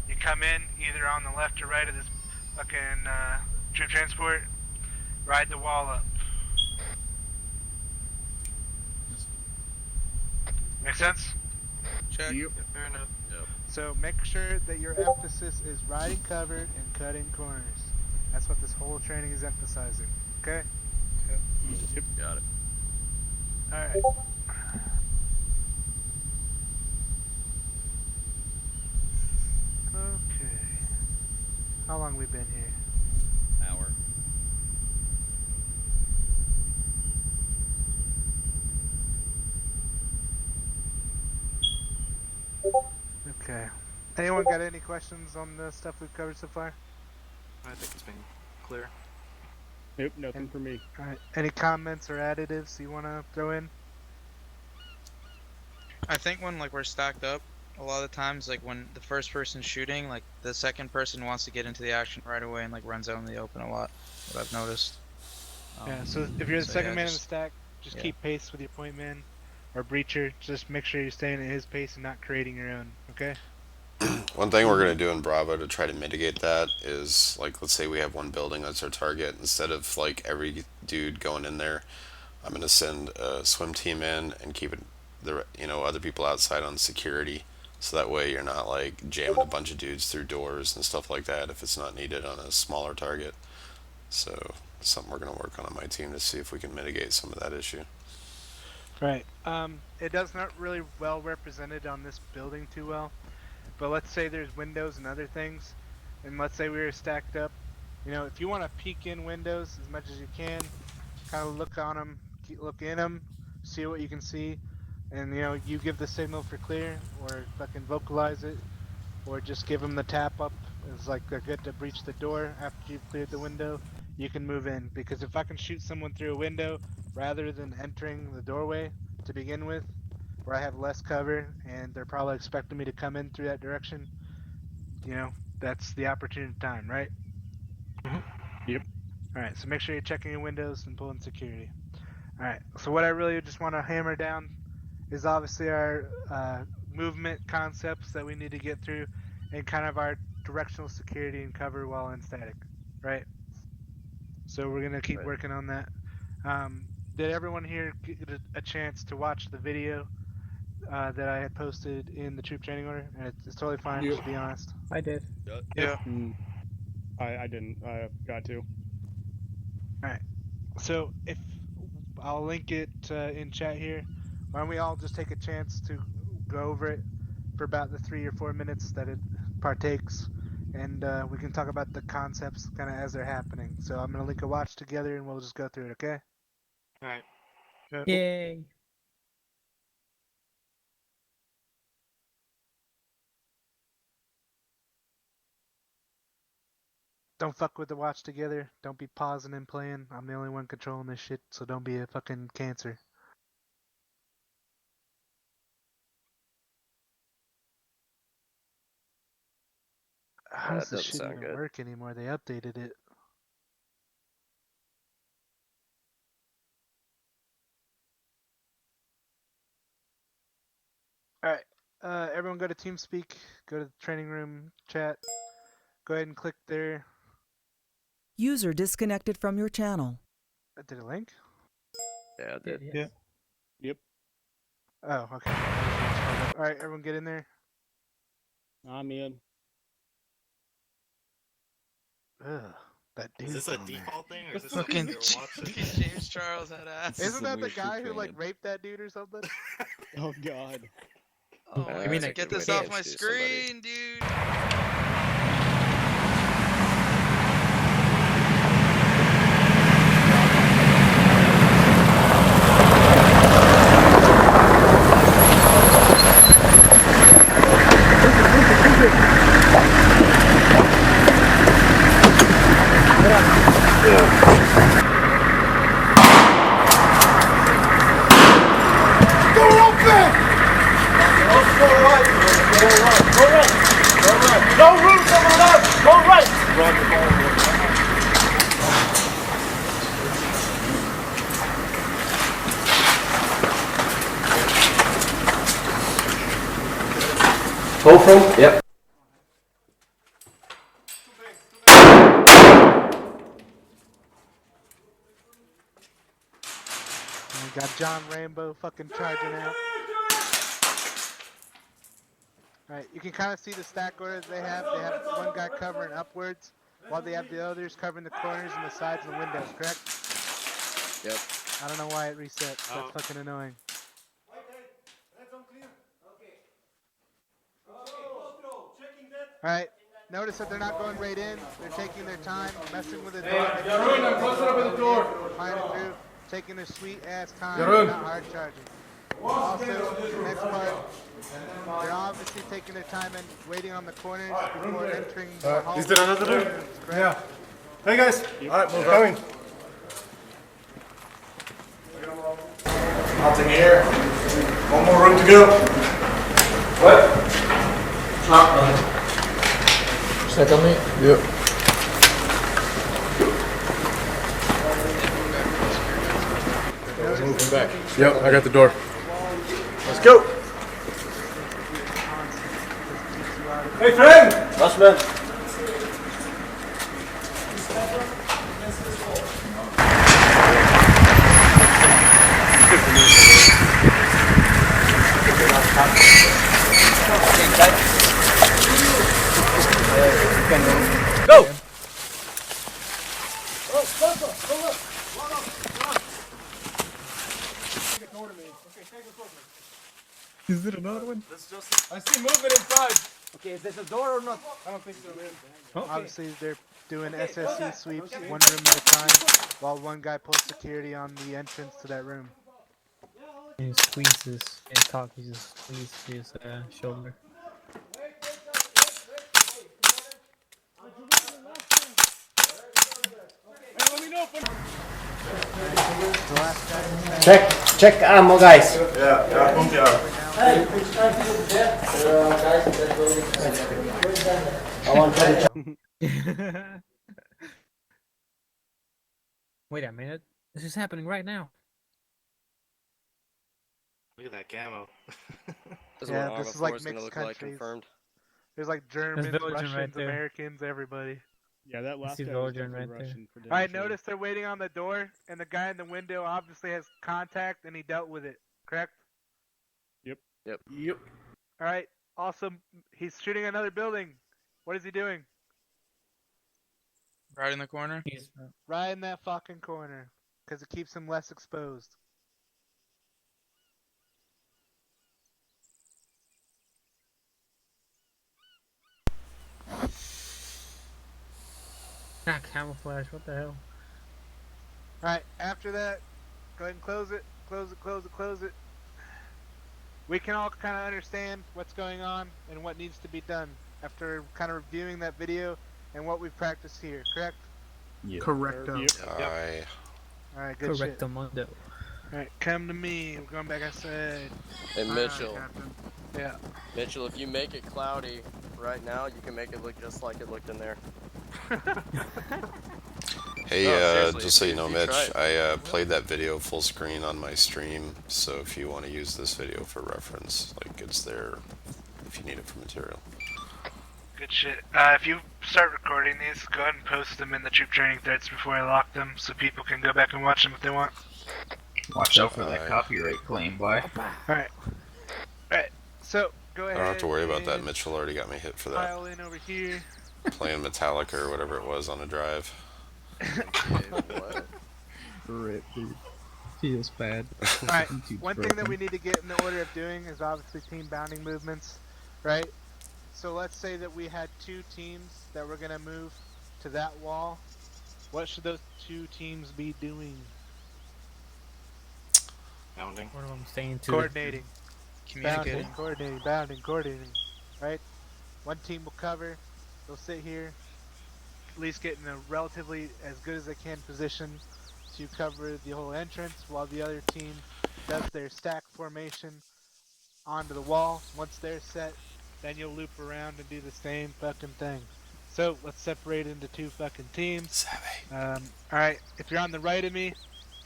F: You come in either on the left or right of this fucking troop transport, ride the wall up. Make sense?
M: Check.
G: Fair enough.
A: So make sure that your emphasis is riding cover and cutting corners. That's what this whole training is emphasizing. Okay?
D: Got it.
A: Alright. Okay. How long we been here?
E: Hour.
A: Okay. Anyone got any questions on the stuff we've covered so far?
G: I think it's been clear.
C: Nope, nothing for me.
A: Alright. Any comments or additives you want to throw in?
M: I think when like we're stacked up, a lot of the times like when the first person's shooting, like the second person wants to get into the action right away and like runs out in the open a lot. What I've noticed.
A: Yeah, so if you're the second
M: yeah,
A: man in the stack, just
M: yeah.
A: keep pace with your point man or breacher. Just make sure you're staying at his pace and not creating your own, okay?
I: One thing we're going to do in Bravo to try to mitigate that is, like, let's say we have one building that's our target. Instead of, like, every dude going in there, I'm going to send a swim team in and keep it, other people outside on security. So that way you're not, like, jamming a bunch of dudes through doors and stuff like that if it's not needed on a smaller target. So it's something we're going to work on my team to see if we can mitigate some of that issue.
A: Right. It does not really well represented on this building too well. But let's say there's windows and other things, and let's say we were stacked up. You know, if you want to peek in windows as much as you can, kind of look on them, look in them, see what you can see, and you give the signal for clear, or fucking vocalize it, or just give them the tap up. It's like they're good to breach the door after you've cleared the window. You can move in, because if I can shoot someone through a window rather than entering the doorway to begin with, where I have less cover and they're probably expecting me to come in through that direction, that's the opportune time, right?
C: Yep.
A: Alright, so make sure you're checking your windows and pulling security. Alright, so what I really just want to hammer down is obviously our movement concepts that we need to get through, and kind of our directional security and cover while in static, right? So we're going to keep working on that. Did everyone here get a chance to watch the video that I had posted in the troop training order? And it's totally fine, just be honest.
K: I did.
M: Yeah.
C: I didn't. I got to.
A: Alright, so if I'll link it in chat here. Why don't we all just take a chance to go over it for about the 3 or 4 minutes that it partakes, and we can talk about the concepts kind of as they're happening. So I'm going to link a watch together and we'll just go through it, okay?
G: Alright.
K: Yay.
A: Don't fuck with the watch together. Don't be pausing and playing. I'm the only one controlling this shit, so don't be a fucking cancer. How does
D: That
A: this
D: doesn't
A: shit
D: sound
A: even
D: good.
A: work anymore? They updated it. Alright, everyone go to TeamSpeak, go to the training room chat, go ahead and click there.
N: User disconnected from your channel.
A: Did it link?
D: Yeah, it did.
K: Yes.
C: Yep.
A: Oh, okay. Alright, everyone get in there.
C: I'm in.
A: Ugh, that dude.
G: Is this a default thing or is this
M: Fucking
G: something you're watching?
M: James Charles had ass.
A: Isn't that the guy who like raped that dude or something?
C: Oh God.
M: Oh my
D: that's
M: god,
D: a
M: get
D: good
M: this
D: way to
M: off my
D: introduce somebody.
M: screen, dude.
O: Full from? Yep.
A: We got John Rambo fucking charging out. Alright, you can kind of see the stack order that they have. They have one guy covering upwards, while they have the others covering the corners and the sides and the windows, correct?
D: Yep.
A: I don't know why it reset.
G: Oh.
A: That's fucking annoying. Alright, notice that they're not going right in. They're taking their time, messing with the door.
O: Hey, Jarun, I'm closing up the door.
A: Finding through, taking their sweet ass time,
O: Jarun.
A: not hard charging. Also, next part, they're obviously taking their time and waiting on the corners before entering the hall.
O: Is there another door? Yeah. Hey guys. Alright, we're coming. Nothing here. One more room to go. What? Second me? Yep. Moving back. Yep, I got the door. Let's go. Hey friend! Last man. Go!
K: Is it another one?
O: I see movement inside. Okay, is this a door or not? I don't think so, man.
A: Obviously, they're doing SSC sweeps one room at a time, while one guy pulls security on the entrance to that room.
K: And he squeezes and talk. He just squeezes his shoulder.
O: Check ammo, guys. Yeah, pump you out.
K: Wait a minute. This is happening right now.
G: Look at that camo.
A: Yeah, this is like mixed countries. There's like Germans,
K: Belgian
A: Russians,
K: right there.
A: Americans, everybody.
C: Yeah, that last
K: see
C: guy was
K: Belgian
C: definitely
K: right there.
C: Russian for damn
A: Alright,
C: sure.
A: notice they're waiting on the door, and the guy in the window obviously has contact, and he dealt with it, correct?
C: Yep.
A: Alright, also, he's shooting another building. What is he doing?
M: Right in the corner.
K: He's
A: Right in that fucking corner, because it keeps him less exposed.
K: not camouflage. What the hell?
A: Alright, after that, go ahead and close it. Close it, close it, close it. We can all kind of understand what's going on and what needs to be done after kind of reviewing that video and what we've practiced here, correct?
H: Yeah.
K: Correcto.
I: Aye.
A: Alright, good shit.
K: Correcto mundo.
A: Alright, come to me. We're going back outside.
D: Hey Mitchell.
A: Yeah.
D: Mitchell, if you make it cloudy right now, you can make it look just like it looked in there.
I: Hey,
D: No, seriously,
I: just so you know,
D: if you
I: Mitch,
D: try it.
I: I played that video full screen on my stream, so if you want to use this video for reference, like, it's there if you need it for material.
F: Good shit. If you start recording these, go ahead and post them in the troop training threads before I lock them, so people can go back and watch them if they want.
P: Watch out for that copyright claim, boy.
F: Alright. Alright, so go
I: I
F: ahead.
I: don't have to worry about that.
F: and
I: Mitchell already got me hit for that.
F: Pile in over here.
I: Playing Metallica or whatever it was on a drive.
D: What?
H: Rip, dude. Feels bad.
A: Alright,
H: YouTube's
A: one thing that
H: broken.
A: we need to get in the order of doing is obviously team bounding movements, right? So let's say that we had two teams that were going to move to that wall. What should those two teams be doing?
G: Bounding.
K: One of them staying to
A: Coordinating.
M: Communicating.
A: Coordinating, right? One team will cover, they'll sit here, at least get in a relatively as good as they can position to cover the whole entrance, while the other team does their stack formation onto the wall. Once they're set, then you'll loop around and do the same fucking thing. So let's separate into two fucking teams. Alright, if you're on the right of me,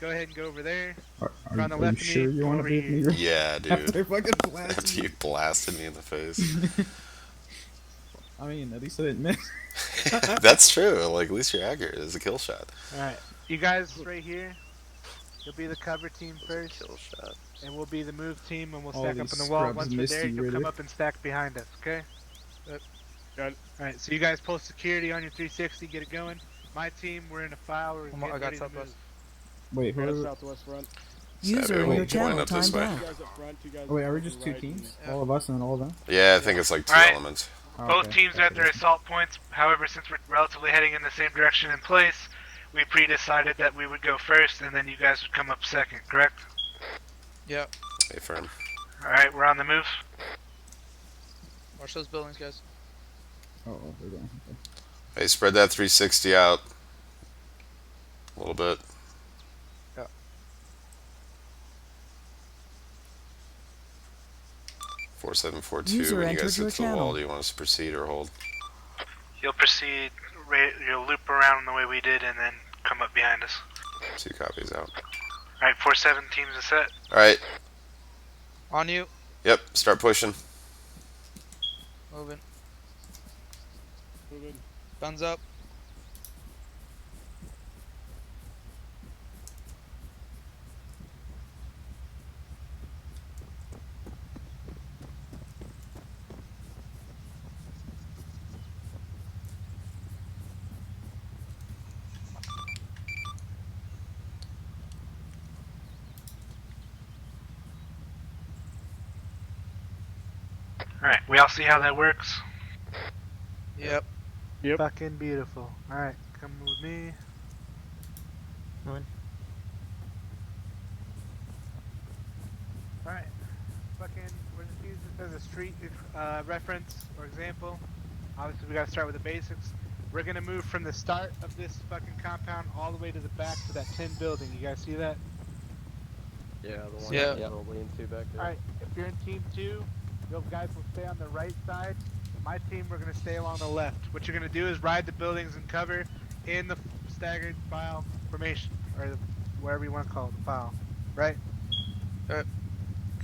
A: go ahead and go over there.
H: Are
A: You're on the
H: you
A: left of me,
H: sure you
A: come
H: want
A: over
H: to be
A: here.
H: with me?
I: Yeah, dude.
H: After fucking blasting
I: After you blasted me in the face.
H: I mean, at least I didn't miss.
I: That's true. Like, at least you're accurate. It's a kill shot.
A: Alright, you guys right here, you'll be the cover team first,
D: Kill shot.
A: and we'll be the move team, and we'll
H: All
A: stack up
H: these
A: on the wall.
H: scrubs
A: Once we're
H: missed
A: there,
H: you,
A: you'll come
H: Ritter.
A: up and stack behind us, okay?
C: Got it.
A: Alright, so you guys pull security on your 360, get it going. My team, we're in a file, we're
M: I
A: getting
M: got
A: ready to
M: Southwest.
A: move.
H: Wait, who?
J: Southwest front.
N: User in
I: Savvy,
N: your channel
I: up this
N: timed
I: way.
N: out.
J: Two guys up front, two guys
H: Oh, wait,
J: up
H: are we
J: front
H: just
J: and
H: two
J: right,
H: teams?
J: and-
H: All of us and all of them?
I: Yeah, I think it's like two
F: Alright.
I: elements.
H: Oh,
F: Both
H: okay.
F: teams are at their assault points. However, since we're relatively heading in the same direction in place, we pre-decided that we would go first, and then you guys would come up second. Correct?
M: Yep.
I: Hey, friend.
F: All right, we're on the move.
M: Watch those buildings, guys.
H: Oh, they're going. Okay.
I: Hey, spread that 360 out a little bit.
M: Yeah.
I: 4742.
N: User
I: When you
N: entered
I: guys
N: your
I: get to the wall,
N: channel.
I: do you want us to proceed or hold?
F: You'll proceed. You'll loop around the way we did, and then come up behind us.
I: 2 copies out.
F: All right, 4-7 teams are set.
I: All right.
M: On you.
I: Yep. Start pushing.
M: Moving.
J: Moving.
M: Guns up.
F: All right, we all see how that works.
M: Yep.
J: Yep.
A: Fucking beautiful. All right, come with me.
K: One.
A: All right, fucking. We're just using this as a street reference or example. Obviously, we gotta start with the basics. We're gonna move from the start of this fucking compound all the way to the back to that tin building. You guys see that?
D: Yeah, the one
M: Yeah.
D: that will lean to back there.
A: All right. If you're in team 2, you guys will stay on the right side. My team, we're gonna stay along the left. What you're gonna do is ride the buildings and cover in the staggered file formation, or whatever you want to call it, the file, right?
M: Alright.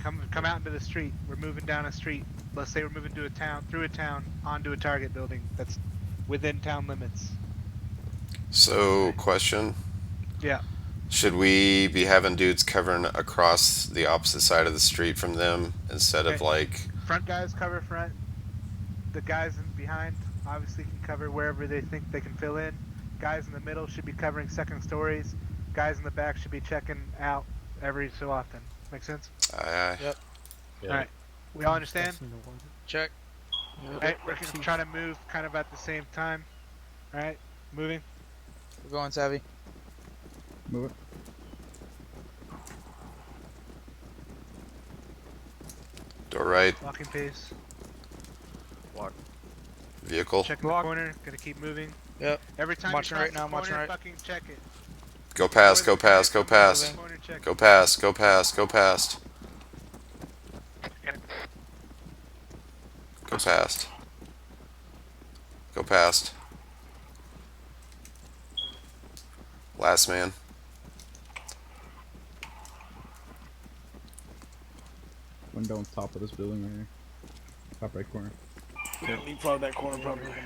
A: Come out into the street. We're moving down a street. Let's say we're moving to a town, through a town, onto a target building that's within town limits.
I: So, question.
A: Yeah.
I: Should we be having dudes covering across the opposite side of the street from them instead of
A: Okay.
I: like...
A: Front guys cover front. The guys in behind obviously can cover wherever they think they can fill in. Guys in the middle should be covering second stories. Guys in the back should be checking out every so often. Make sense?
I: Aye.
M: Yep.
A: Alright. We all understand?
M: Check.
A: Alright, we're trying to move kind of at the same time. Alright, moving.
M: We're going, Savvy.
H: Move it.
I: Door right.
A: Walking pace.
D: Walk.
I: Vehicle.
A: Checking the corner. Gonna keep moving.
M: Yep.
A: Every time
M: Watching
A: you
M: right now,
A: cross the
M: watching
A: corner,
M: right.
A: fucking check it.
I: Go past, go past, go past.
A: Corner, check
I: Go
A: it.
I: past, go past, go past. Go past. Go past. Last man.
H: Window on top of this building right here. Top right corner.
J: Yeah, leapfrog that corner probably. Right.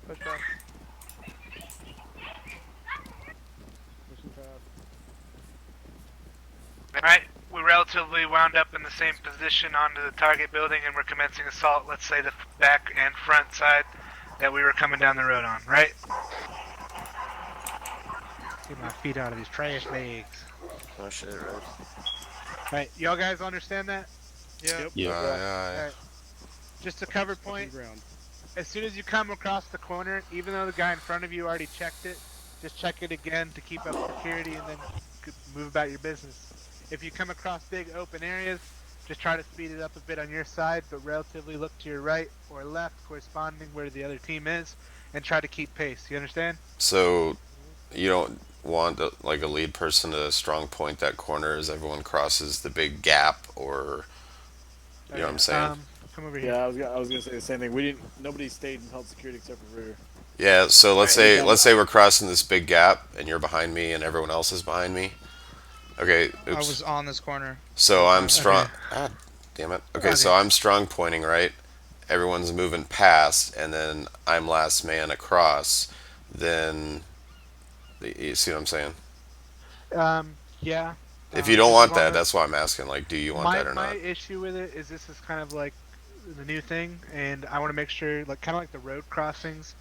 A: Push back.
J: Pushing fast.
F: Alright, we relatively wound up in the same position onto the target building, and we're commencing assault, let's say the back and front side that we were coming down the road on, right?
A: Get my feet out of these trash bags.
D: Oh shit, right.
A: Alright, y'all guys understand that?
M: Yeah.
I: Aye, aye.
A: Alright. Just a cover point.
J: Ground.
A: As soon as you come across the corner, even though the guy in front of you already checked it, just check it again to keep up security, and then move about your business. If you come across big open areas, just try to speed it up a bit on your side, but relatively look to your right or left, corresponding where the other team is, and try to keep pace. You understand?
I: So, you don't want like a lead person to strong point that corner as everyone crosses the big gap, or you know what I'm saying?
A: Come over here.
J: Yeah, I was gonna say the same thing. Nobody stayed and held security except for rear.
I: Yeah. So let's say we're crossing this big gap, and you're behind me, and everyone else is behind me. Okay. Oops.
M: I was on this corner.
I: So I'm strong. Ah, damn it. Okay, so I'm strong pointing right. Everyone's moving past, and then I'm last man across. Then, you see what I'm saying?
A: Yeah.
I: If you don't want that, that's why I'm asking. Like, do you want that or
A: my
I: not?
A: issue with it is this is kind of like the new thing, and I want to make sure, like, kind of like the road crossings.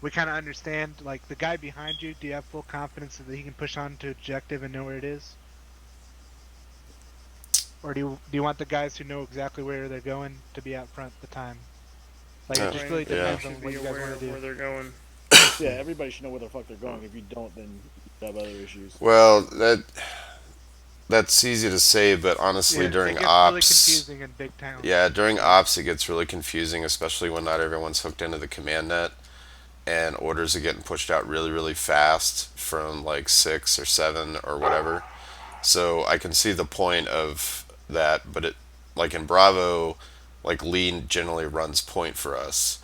A: we kind of understand, like, the guy behind you, do you have full confidence that he can push on to objective and know where it is? Or do you want the guys who know exactly where they're going to be out front the time? Like, it just really depends on what you guys want to do.
C: Where they're going.
J: Yeah, everybody should know where the fuck they're going. If you don't, then you have other issues.
I: Well, that's easy to say, but honestly,
A: Yeah,
I: during
A: it gets
I: ops,
A: really confusing in big towns.
I: yeah, during ops it gets really confusing, especially when not everyone's hooked into the command net, and orders are getting pushed out really, really fast from like 6 or 7 or whatever. So I can see the point of that, but it, like in Bravo, like Lee generally runs point for us,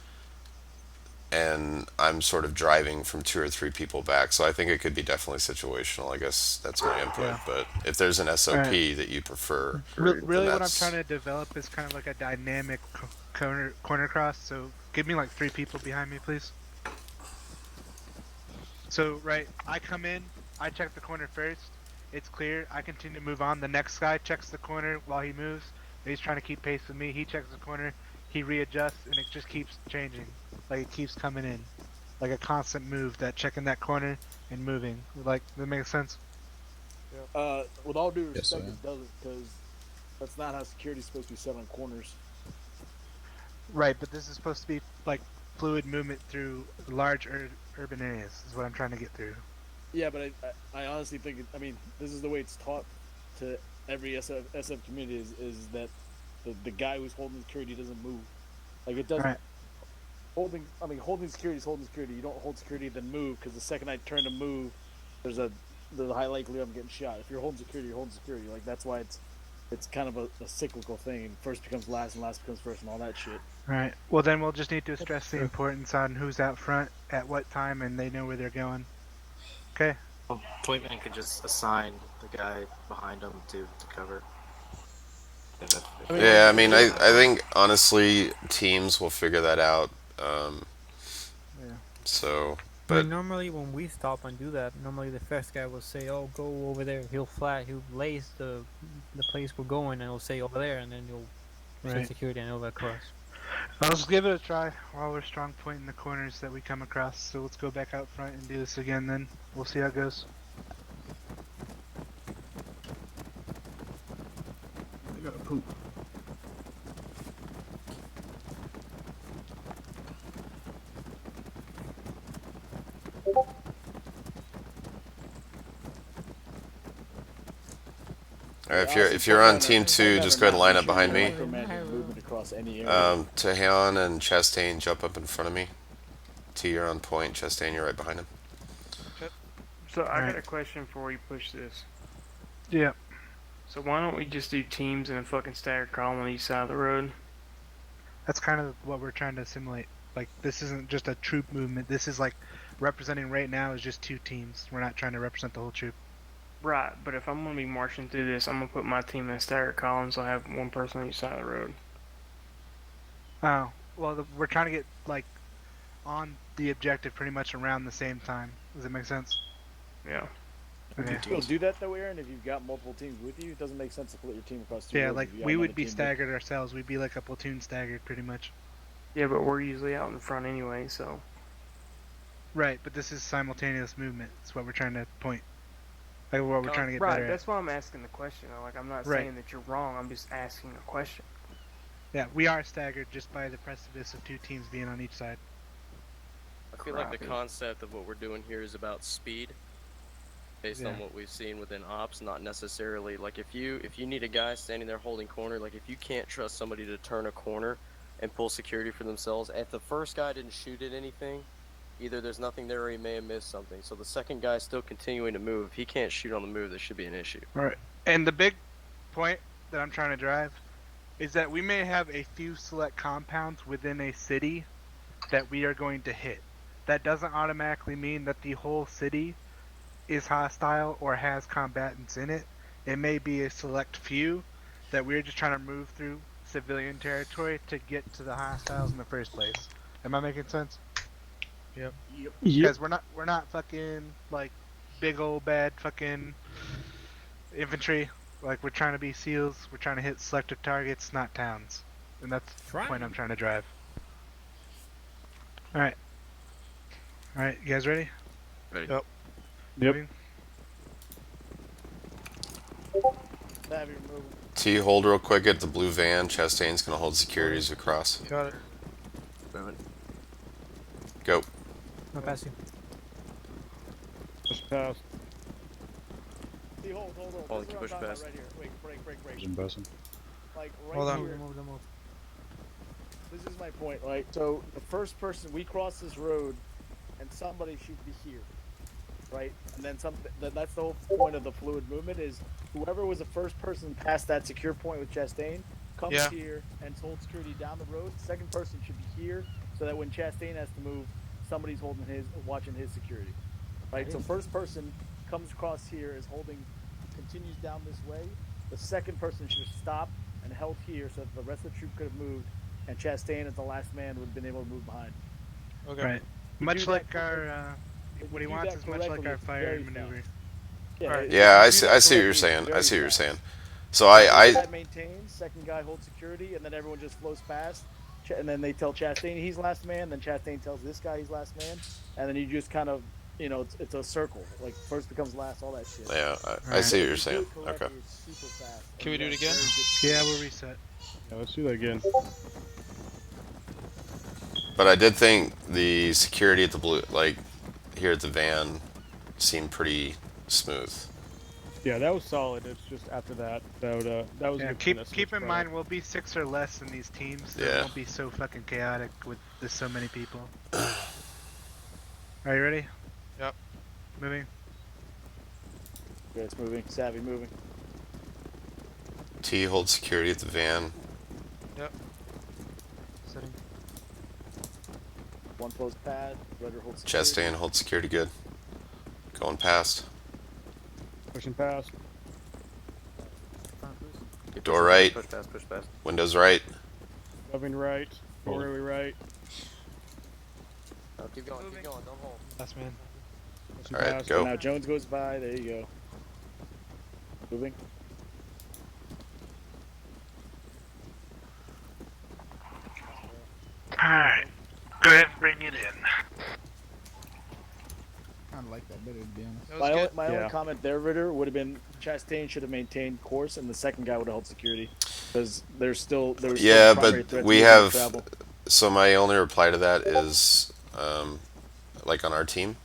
I: and I'm sort of driving from 2 or 3 people back, so I think it could be definitely situational. I guess that's my input.
A: Yeah.
I: But if there's an SOP
A: Alright.
I: that you prefer,
A: Really,
I: then
A: what I'm
I: that's...
A: trying to develop is kind of like a dynamic corner cross. So give me like 3 people behind me, please. So right, I come in, I check the corner first. It's clear. I continue to move on. The next guy checks the corner while he moves. He's trying to keep pace with me. He checks the corner. He readjusts, and it just keeps changing. Like it keeps coming in, like a constant move. That checking that corner and moving. Like that makes sense.
J: With all due
H: Yes,
J: respect,
H: I am.
J: it doesn't, because that's not how security's supposed to be set on corners.
A: Right, but this is supposed to be like fluid movement through large urban areas. Is what I'm trying to get through.
J: Yeah, but I honestly think, I mean, this is the way it's taught to every SF community is that the guy who's holding security doesn't move. Like, it doesn't.
A: Right.
J: Holding security is holding security. You don't hold security then move, because the second I turn to move, there's a high likelihood I'm getting shot. If you're holding security, you're holding security. Like, that's why it's kind of a cyclical thing. And first becomes last, and last becomes first, and all that shit.
A: Right. Well, then we'll just need to stress the importance on who's out front at what time, and they know where they're going. Okay.
G: Well, Pointman could just assign the guy behind him to cover.
I: Yeah, I mean, I think honestly teams will figure that out.
A: Yeah.
I: So,
K: I
I: but
K: mean, normally when we stop and do that, normally the first guy will say, "Oh, go over there." He'll lace the place we're going, and he'll say over there, and then you'll set
A: Right.
K: security and he'll across.
A: Let's give it a try while we're strong pointing the corners that we come across. So let's go back out front and do this again. Then we'll see how it goes.
H: I gotta poop.
I: Alright, if you're on team 2, just go ahead and line up behind me.
J: Movement across any area.
I: Taehyun and Chastain, jump up in front of me. T, you're on point. Chastain, you're right behind him.
C: So I got a question before we push this.
A: Yeah.
C: So why don't we just do teams in a fucking staggered column on each side of the road?
A: That's kind of what we're trying to simulate. Like, this isn't just a troop movement. This is like representing right now is just 2 teams. We're not trying to represent the whole troop.
C: Right, but if I'm gonna be marching through this, I'm gonna put my team in a staggered column, so I have one person on each side of the road.
A: Oh, well, we're trying to get like on the objective pretty much around the same time. Does that make sense?
C: Yeah.
A: Okay.
J: You'll do that though, Aaron. If you've got multiple teams with you, it doesn't make sense to split your team across 2
A: Yeah,
J: roads
A: like
J: if you got
A: we would
J: another
A: be
J: team
A: staggered ourselves. We'd be like a platoon staggered, pretty much.
C: Yeah, but we're usually out in front anyway, so.
A: Right, but this is simultaneous movement. That's what we're trying to point. Like what we're trying to get
C: right,
A: better
C: that's
A: at.
C: why I'm asking the question. Like, I'm not
A: Right.
C: saying that you're wrong. I'm just asking a question.
A: Yeah, we are staggered just by the precipice of 2 teams being on each side.
D: I feel like the concept of what we're doing here is about speed, based on
A: Yeah.
D: what we've seen within ops, not necessarily like if you need a guy standing there holding corner, like if you can't trust somebody to turn a corner and pull security for themselves, if the first guy didn't shoot at anything, either there's nothing there or he may have missed something. So the second guy's still continuing to move. If he can't shoot on the move, there should be an issue.
A: Right. And the big point that I'm trying to drive is that we may have a few select compounds within a city that we are going to hit. That doesn't automatically mean that the whole city is hostile or has combatants in it. It may be a select few that we're just trying to move through civilian territory to get to the hostiles in the first place. Am I making sense?
K: Yep.
A: Because we're not fucking like big old bad fucking infantry. Like we're trying to be SEALs. We're trying to hit selective targets, not towns. And that's the point I'm trying to drive. All right. Alright, you guys ready?
D: Ready.
J: Yep.
A: Moving.
J: Savvy, we're moving.
I: T, hold real quick at the blue van. Chastain's gonna hold securities across.
C: Got it.
D: Moving.
I: Go.
K: I'll pass you.
O: Just pass.
J: See, hold.
D: Hold,
J: This is
D: push
J: what I'm talking
D: past.
J: about right here. Wait, break.
O: Just passing.
J: Like right
M: Hold on.
J: here.
K: Move.
J: This is my point, right? So the first person we cross this road, and somebody should be here, right? And then that's the whole point of the fluid movement is whoever was the first person past that secure point with Chastain comes
M: Yeah.
J: here and holds security down the road. The second person should be here, so that when Chastain has to move, somebody's watching his security, right? So first person comes across here is continues down this way. The second person should have stopped and held here so that the rest of the troop could have moved, and Chastain as the last man would have been able to move behind.
M: Okay.
A: Right.
J: You
A: Much
J: do
A: like
J: that
A: our,
J: if
A: what
J: you
A: he
J: do
A: wants
J: that
A: is much like
J: correctly,
A: our
J: it's
A: fire
J: very
A: maneuver.
J: fast. Yeah,
A: Alright.
J: if
I: Yeah,
J: you
I: I
J: do
I: see.
J: that
I: I see what you're
J: correctly,
I: saying.
J: it's
I: I
J: very
I: see what you're
J: fast.
I: saying. So
J: First
I: I
J: guy maintains, second guy holds security, and then everyone just flows past. And then they tell Chastain he's last man. Then Chastain tells this guy he's last man, and then you just kind of, it's a circle. Like first becomes last, all that shit.
I: yeah, I
A: Alright.
I: see what
J: If
I: you're
J: you do
I: saying.
J: it correctly,
I: Okay.
J: it's super fast.
M: Can we
J: and
M: do
J: you
M: it
J: have
M: again?
J: very good
A: Yeah, we'll reset.
O: Yeah, let's do that again.
I: But I did think the security at the blue, like here at the van, seemed pretty smooth.
O: Yeah, that was solid. It's just after that that was a
A: Yeah,
O: good
A: keep
O: point of
A: keep in
O: switch
A: mind we'll be 6 or less in these teams, so it
I: Yeah.
A: won't be so fucking chaotic with there's so many people. Are you ready?
M: Yep.
A: Moving.
J: Yeah, it's moving. Savvy moving.
I: T, hold security at the van.
K: Setting.
J: One flows pad. Rudder holds security.
I: Chastain, hold security good. Going past.
O: Pushing past.
D: Keep
I: Door
D: pushing,
I: right.
D: Push past.
I: Windows right.
O: Moving right. Doorway right.
D: No, keep going. Don't hold.
A: Last man.
O: Pushing
I: Alright,
O: past.
I: go.
J: Now Jones goes by. There you go. Moving.
F: Alright. Go ahead and bring it in.
H: Kind of like that better, to be honest.
M: That was good.
J: My
O: Yeah.
J: only comment there, Ritter, would have been Chastain should have maintained course, and the second guy would have held security, because there was still
I: Yeah,
J: primary
I: but
J: threats
I: we
J: moving
I: have.
J: travel.
I: So my only reply to that is, like on our team,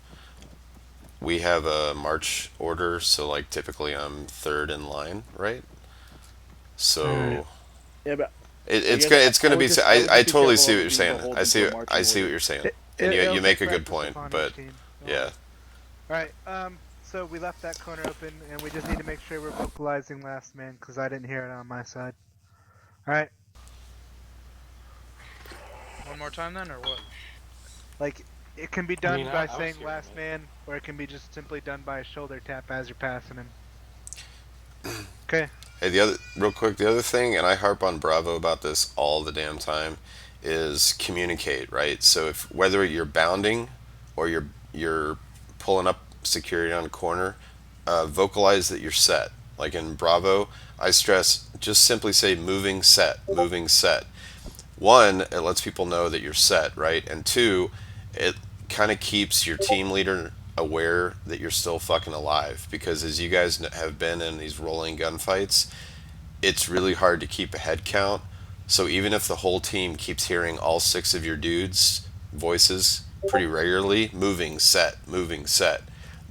I: we have a march order. So like typically I'm third in line, right? So
J: Yeah, but
I: it's
J: guess
I: it's gonna
J: I would
I: be.
J: just- I would
I: I
J: just be
I: totally
J: careful
I: see
J: of
I: what you're
J: being
I: saying.
J: beholden
I: I
J: to
I: see.
J: a marching
I: I see what
J: order.
I: you're saying,
A: It-
I: and
A: it'll
I: you make a
A: take
I: good
A: practice
I: point.
A: upon
I: But
A: each team.
I: yeah,
A: Alright, so we left that corner open, and we just need to make sure we're vocalizing last man, because I didn't hear it on my side. Alright,
M: One more time then, or what?
A: like, it can be done
G: mean,
A: by
G: I was
A: saying
G: hearing
A: last
G: it.
A: man, or it can be just simply done by a shoulder tap as you're passing him. Okay.
I: hey, the other thing, and I harp on Bravo about this all the damn time, is communicate, right? So if whether you're bounding or you're pulling up security on a corner, vocalize that you're set. Like in Bravo, I stress just simply say moving set, moving set. One, it lets people know that you're set, right? And two, it kind of keeps your team leader aware that you're still fucking alive, because as you guys have been in these rolling gunfights, it's really hard to keep a head count. So even if the whole team keeps hearing all 6 of your dudes' voices pretty regularly, moving set,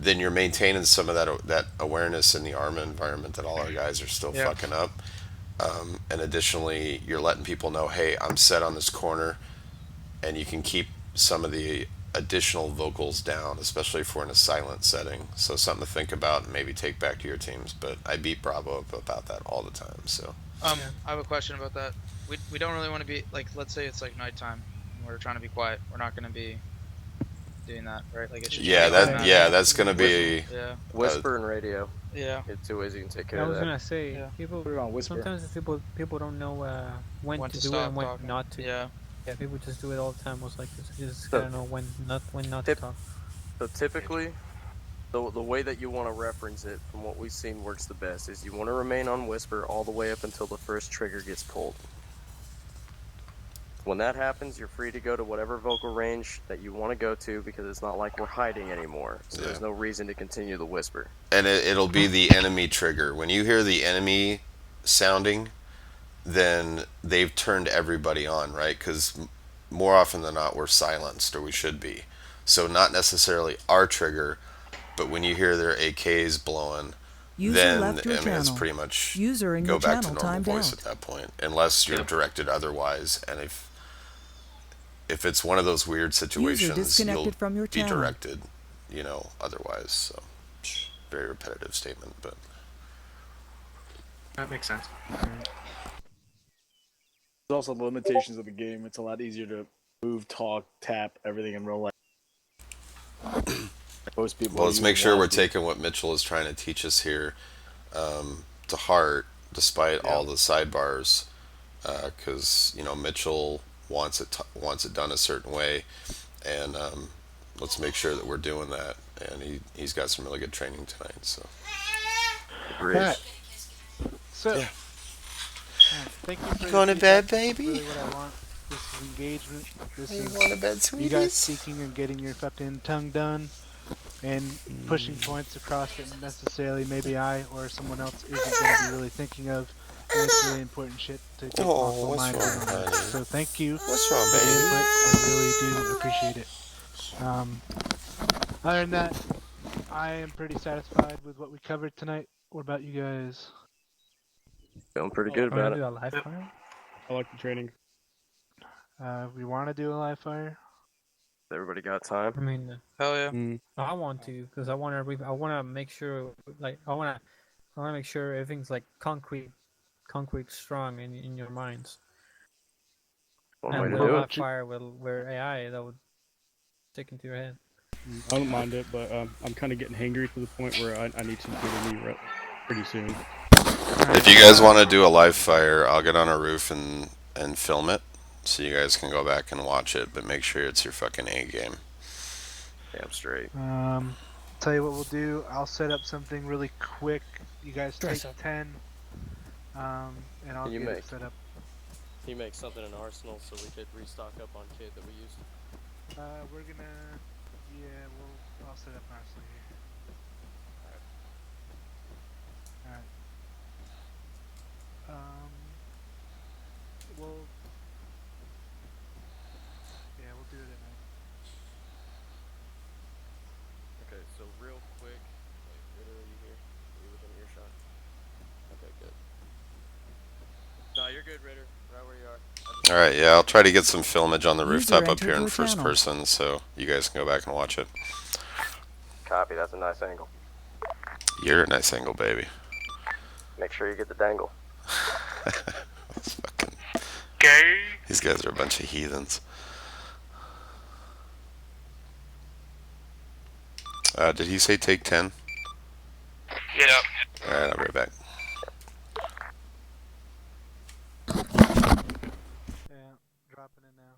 I: then you're maintaining some of that awareness in the ARMA environment that all our guys are still
M: Yeah.
I: fucking up. And additionally, you're letting people know, hey, I'm set on this corner, and you can keep some of the additional vocals down, especially if we're in a silent setting. So something to think about and maybe take back to your teams. But I beat Bravo up about that all the time. So
M: I have a question about that. We don't really want to be like, let's say it's like nighttime, and we're trying to be quiet. We're not going to be doing that, right? Like it should.
I: yeah, that's gonna be
D: Whisper and radio.
M: Yeah.
D: It's 2 ways you can take care
K: I
D: of
K: was
D: that.
K: gonna say
M: Yeah.
K: people.
J: Put it on whisper.
K: Sometimes people don't know when to do it
M: stop
K: and when
M: talking.
K: not to.
M: Yeah.
K: Yeah, people just do it all the time. Most likely, so you just
D: So-
K: gotta know when not to talk.
D: So typically, the way that you want to reference it, from what we've seen, works the best is you want to remain on whisper all the way up until the first trigger gets pulled. when that happens, you're free to go to whatever vocal range that you want to go to because it's not like we're hiding anymore. So there's no reason to continue the whisper.
I: And it'll be the enemy trigger. When you hear the enemy sounding, then they've turned everybody on, right? Because more often than not, we're silenced, or we should be. So not necessarily our trigger, but when you hear their AKs blowing,
N: User
I: then
N: left your
I: I mean it's
N: channel.
I: pretty much
N: User in
I: go
N: your
I: back to
N: channel
I: normal
N: timed
I: voice
N: out.
I: at that point, unless you're directed otherwise. And if it's one of those weird situations,
N: disconnected
I: you'll
N: from your
I: be
N: channel.
I: directed, otherwise. So very repetitive statement, but
C: That makes sense.
J: There's also the limitations of the game. It's a lot easier to move, talk, tap, everything in real life. Most people.
I: Well, let's make sure we're taking what Mitchell is trying to teach us here to heart, despite all the sidebars, because Mitchell wants it done a certain way, and let's make sure that we're doing that. And he's got some really good training tonight. So.
A: Alright. So.
I: Yeah.
A: Thank you for
I: You going to bed, baby?
A: Really what I want. This is engagement. This is
I: going to bed,
A: you
I: sweeties?
A: guys speaking and getting your fucking tongue done, and pushing points across that necessarily maybe I or someone else isn't going to be really thinking of. And it's really important shit to get off my mind. So thank you.
I: What's wrong,
A: for the
I: baby?
A: input. I really do appreciate it. Other than that, I am pretty satisfied with what we covered tonight. What about you guys?
D: Feeling pretty good about it.
K: Do a live fire?
Q: I like the training.
A: We want to do a live fire.
D: Everybody got time?
K: I mean,
M: hell yeah.
K: I want to because I want to make sure I want to make sure everything's like concrete strong in your minds.
D: One way
K: And
D: to
K: with
D: do
K: live
D: it.
K: fire where AI that would stick into your head.
Q: I don't mind it, but I'm kind of getting hangry to the point where I need some good meat pretty soon.
I: If you guys want to do a live fire, I'll get on a roof and film it, so you guys can go back and watch it. But make sure it's your fucking A game.
D: Damn straight.
A: Tell you what we'll do. I'll set up something really quick. You guys take 10, and I'll get it set up.
D: Can you make something in Arsenal so we could restock up on kit that we used?
A: We're gonna, I'll set up Arsenal here. Alright. We'll do it at night.
D: Okay, so real quick, Ritter, are you here? Are you within earshot? Okay, good. No, you're good, Ritter. Right where you are.
I: All right, yeah, I'll try to get some filmage on the
N: User
I: rooftop up
N: entered
I: here in
N: your
I: first
N: channel.
I: person, so you guys can go back and watch it.
D: Copy, that's a nice angle.
I: You're a nice angle, baby.
D: Make sure you get the dangle.
I: These guys are a bunch of heathens. Did he say take 10?
F: Yep.
I: All right, I'll be right back.
A: Yeah, dropping in now.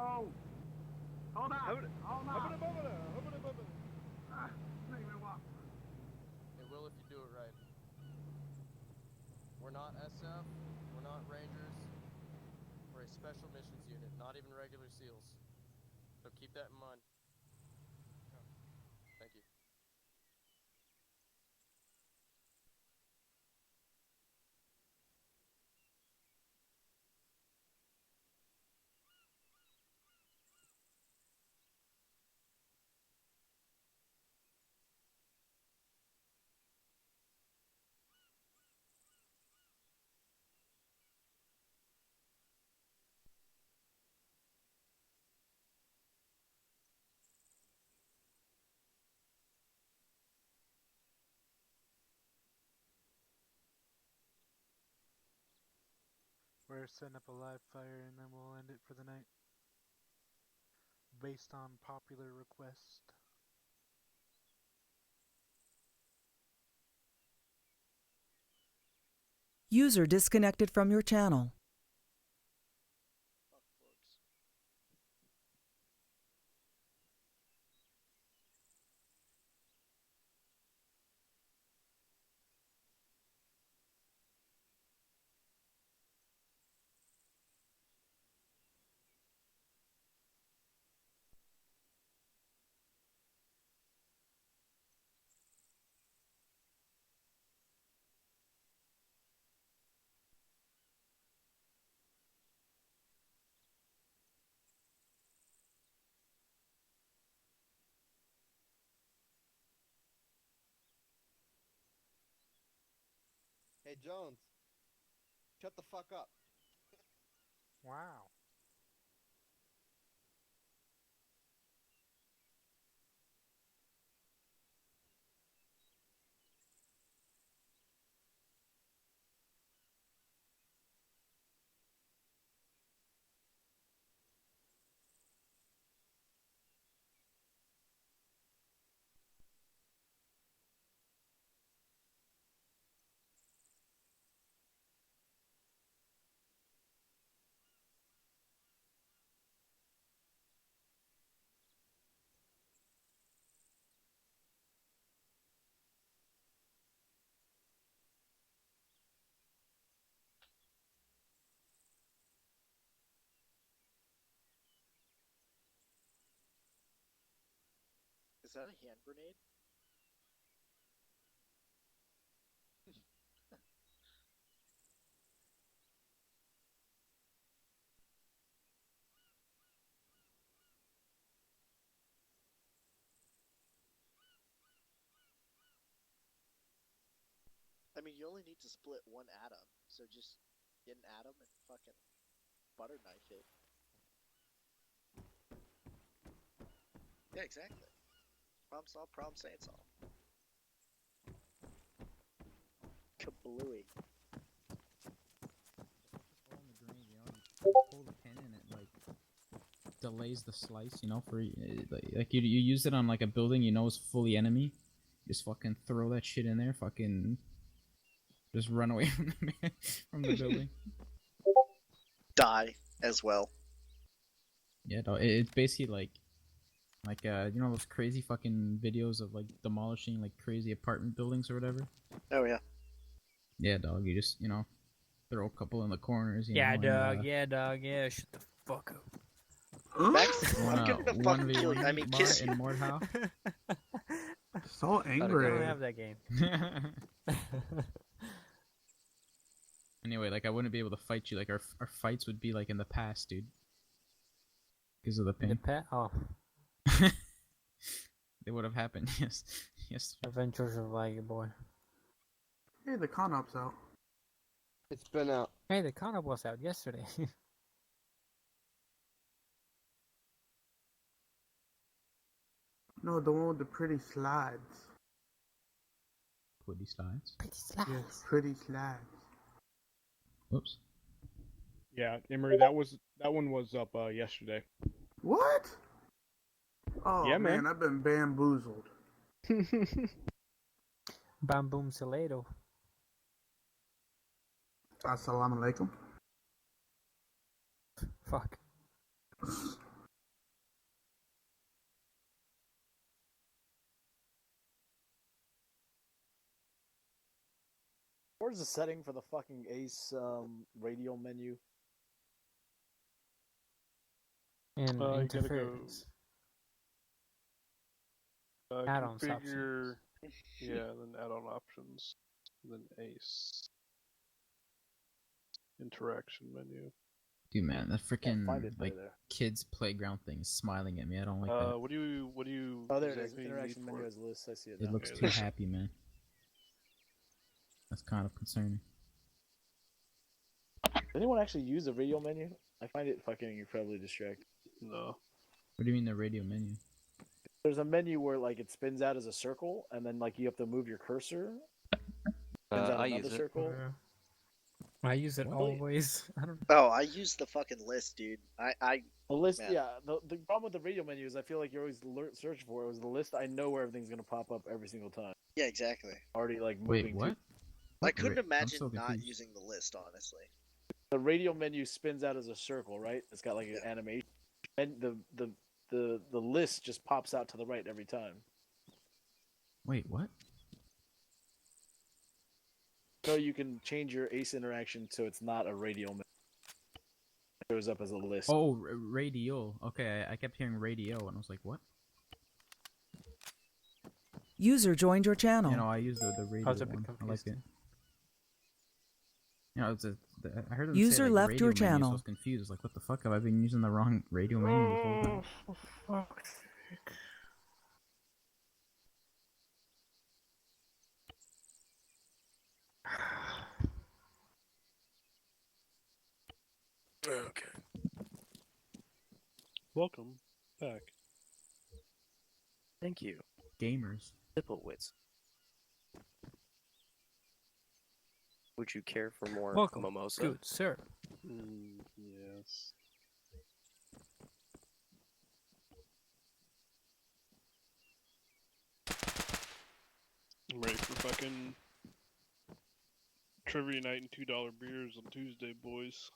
O: Oh! Hold on! Hold on!
D: It will if you do it right. We're not SF, we're not Rangers, we're a special missions unit, not even regular SEALs. So keep that in mind. Thank you.
A: We're setting up a live fire and then we'll end it for the night. Based on popular request.
N: User disconnected from your channel.
R: Hey, Jones. Shut the fuck up.
A: Wow.
S: Is that a hand grenade? I mean, you only need to split one atom, so just get an atom and fucking butter knife it. Yeah, exactly. Problem solved, problem say it's all. Kablooey.
H: Pull the pin and it like delays the slice, you know, for like you use it on like a building you know is fully enemy. Just fucking throw that shit in there, fucking just run away from the building.
S: Die as well.
H: Yeah, no, it's basically like you know those crazy fucking videos of like demolishing like crazy apartment buildings or whatever.
S: Oh yeah.
H: Yeah, dog. You just throw a couple in the corners.
K: Yeah,
H: know,
K: dog.
H: and,
K: Yeah, dog. Yeah, shut the fuck up.
S: Max, I'm gonna fucking kill you. I mean, kiss you.
H: in Mordhau.
O: So angry.
K: I don't have that game.
H: Anyway, like I wouldn't be able to fight you. Like our fights would be like in the past, dude. Because of the pain.
K: The pet? Oh.
H: They would have happened. Yes. Yes.
K: Adventures of Liger Boy.
O: Hey, the con-op's out.
R: It's been out.
K: Hey, the con-op was out yesterday.
O: No, the one with the pretty slides.
H: Pretty slides?
K: Pretty slides.
O: Yes, pretty slides.
H: Whoops.
Q: Yeah, Emery, that one was up yesterday.
O: What? Oh
Q: Yeah,
O: man,
Q: man.
O: I've been bamboozled.
K: Bam boom salato.
O: Assalamu alaikum.
K: Fuck.
J: where's the setting for the fucking Ace radial menu?
K: And
Q: You gotta go.
K: interference. Add-ons
Q: Configure. Yeah, then add-on options. Then Ace. Interaction menu.
H: Dude, man, that freaking
J: find it
H: like
J: there.
H: kids playground thing is smiling at me. I don't like that.
Q: What do you?
J: Oh, there it is.
Q: exactly need
J: Interaction
Q: for
J: menu
Q: it?
J: as a list. I see it.
H: It
J: now.
H: looks too happy, man. That's kind of concerning.
J: Does anyone actually use the radio menu? I find it fucking incredibly distracting.
Q: No.
H: What do you mean the radio menu?
J: There's a menu where like it spins out as a circle, and then like you have to move your cursor. Spins out
B: I
J: another
B: use it.
J: circle.
K: I use it
J: Really?
K: always. I don't.
S: Oh, I use the fucking list, dude. I
J: The list,
S: man.
J: yeah. The problem with the radio menu is I feel like you're always searching for it. Was the list? I know where everything's gonna pop up every single time.
S: Yeah, exactly.
J: Already like
H: Wait,
J: moving.
H: what?
S: I couldn't
H: I'm
S: imagine
H: so
S: not
H: confused.
S: using the list, honestly.
J: The radio menu spins out as a circle, right? It's got like an animation, and the list just pops out to the right every time.
H: Wait, what?
J: So you can change your Ace interaction so it's not a radio menu. It shows up as a list.
H: Oh, radio. Okay, I kept hearing radio, and I was like, what?
N: User joined your channel.
H: You know, I use the radio
K: I was a bit
H: one. I like
K: confused.
H: it. You know, I heard them
N: User
H: say, like,
N: left
H: radio
N: your
H: menu, so I
N: channel.
H: was confused. I was like, what the fuck? Have I been using the wrong radio menu this whole time?
C: Oh, for fuck's sake.
D: Okay.
Q: Welcome back.
D: Thank you.
H: Gamers.
D: Simplewits. Would you care for more
K: Welcome,
D: mimosa?
K: good sir.
Q: Yes. I'm ready for fucking trivia night and $2 beers on Tuesday, boys.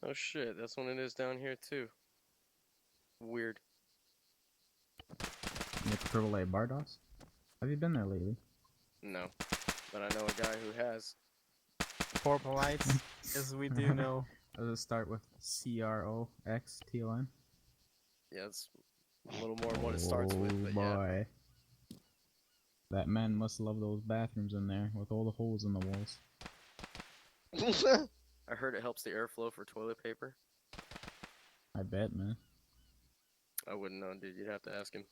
D: Oh shit, that's when it is down here too. Weird.
H: You have AAA Bardos? Have you been there lately?
D: No. But I know a guy who has.
K: Purple lights, as we do know.
H: Does it start with CROXTON?
D: Yeah, it's a little more what it starts with, but yeah.
H: Boy. That man must love those bathrooms in there with all the holes in the walls.
D: I heard it helps the airflow for toilet paper.
H: I bet, man.
D: I wouldn't know, dude. You'd have to ask him.